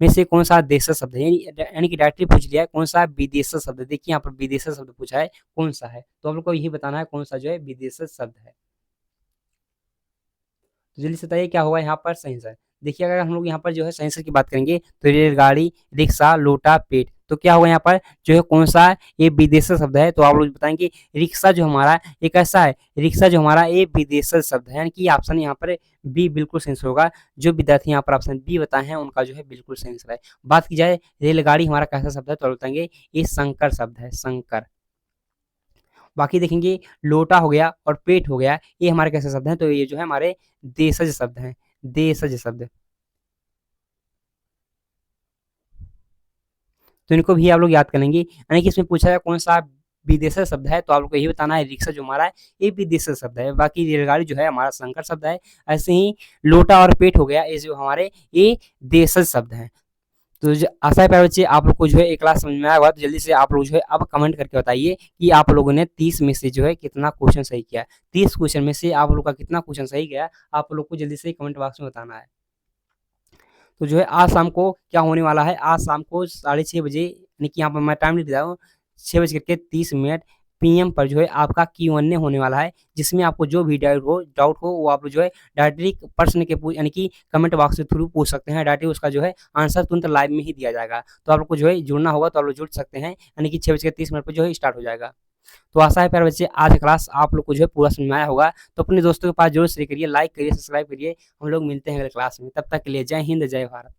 में से कौन सा देशज शब्द है, यानी कि डायरेक्टली पूछ लिया है कौन सा विदेशज शब्द है। देखिए यहाँ पर विदेशज शब्द पूछा है कौन सा है, तो आप लोग को यही बताना है कौन सा जो है विदेशज शब्द है। तो जल्दी से बताइए क्या होगा यहाँ पर सही आंसर। देखिए अगर हम लोग यहाँ पर जो है सही आंसर की बात करेंगे तो रेलगाड़ी, रिक्शा, लोटा, पेट, तो क्या होगा यहाँ पर जो है कौन सा ये विदेशज शब्द है। तो आप लोग बताएंगे रिक्शा जो हमारा एक ऐसा है, रिक्शा जो हमारा ये विदेशज शब्द है, यानी कि ऑप्शन यहाँ पर बी बिल्कुल सही आंसर होगा। जो विद्यार्थी यहाँ पर ऑप्शन बी बताए हैं उनका जो है बिल्कुल सही आंसर है। बात की जाए रेलगाड़ी हमारा कैसा शब्द है, तो बताएंगे ये संकर शब्द है, संकर। बाकी देखेंगे लोटा हो गया और पेट हो गया, ये हमारे कैसे शब्द हैं, तो ये जो है हमारे देशज शब्द हैं, देशज शब्द। तो इनको भी आप लोग याद कर लेंगे। यानी कि इसमें पूछा है कौन सा विदेशज शब्द है, तो आप लोग को यही बताना है रिक्शा जो हमारा है ये विदेशज शब्द है। बाकी रेलगाड़ी जो है हमारा संकर शब्द है। ऐसे ही लोटा और पेट हो गया, ये जो हमारे ये देशज शब्द हैं। तो आशा है प्यारे बच्चे आप लोग को जो है एक क्लास समझ में आया होगा। तो जल्दी से आप लोग जो है अब कमेंट करके बताइए कि आप लोगों ने 30 में से जो है कितना क्वेश्चन सही किया। 30 क्वेश्चन में से आप लोग का कितना क्वेश्चन सही गया, आप लोग को जल्दी से कमेंट बॉक्स में बताना है। तो जो है आज शाम को क्या होने वाला है, आज शाम को 6:30 बजे, यानी कि यहाँ पर मैं टाइम लिख रहा हूँ 6:30 PM पर जो है आपका Q&A होने वाला है, जिसमें आपको जो भी डाउट हो वो आप जो है डायरेक्टली प्रश्न के यानी कि कमेंट बॉक्स के थ्रू पूछ सकते हैं। डायरेक्टली उसका जो है आंसर तुरंत लाइव में ही दिया जाएगा। तो आप लोग को जो है जुड़ना होगा, तो आप लोग जुड़ सकते हैं, यानी कि 6:30 पर जो है स्टार्ट हो जाएगा। तो आशा है प्यारे बच्चे आज क्लास आप लोग को जो है पूरा समझ में आया होगा। तो अपने दोस्तों के पास जरूर शेयर करिए, लाइक करिए, सब्सक्राइब करिए। हम लोग मिलते हैं अगले क्लास में, तब तक के लिए जय हिंद, जय भारत।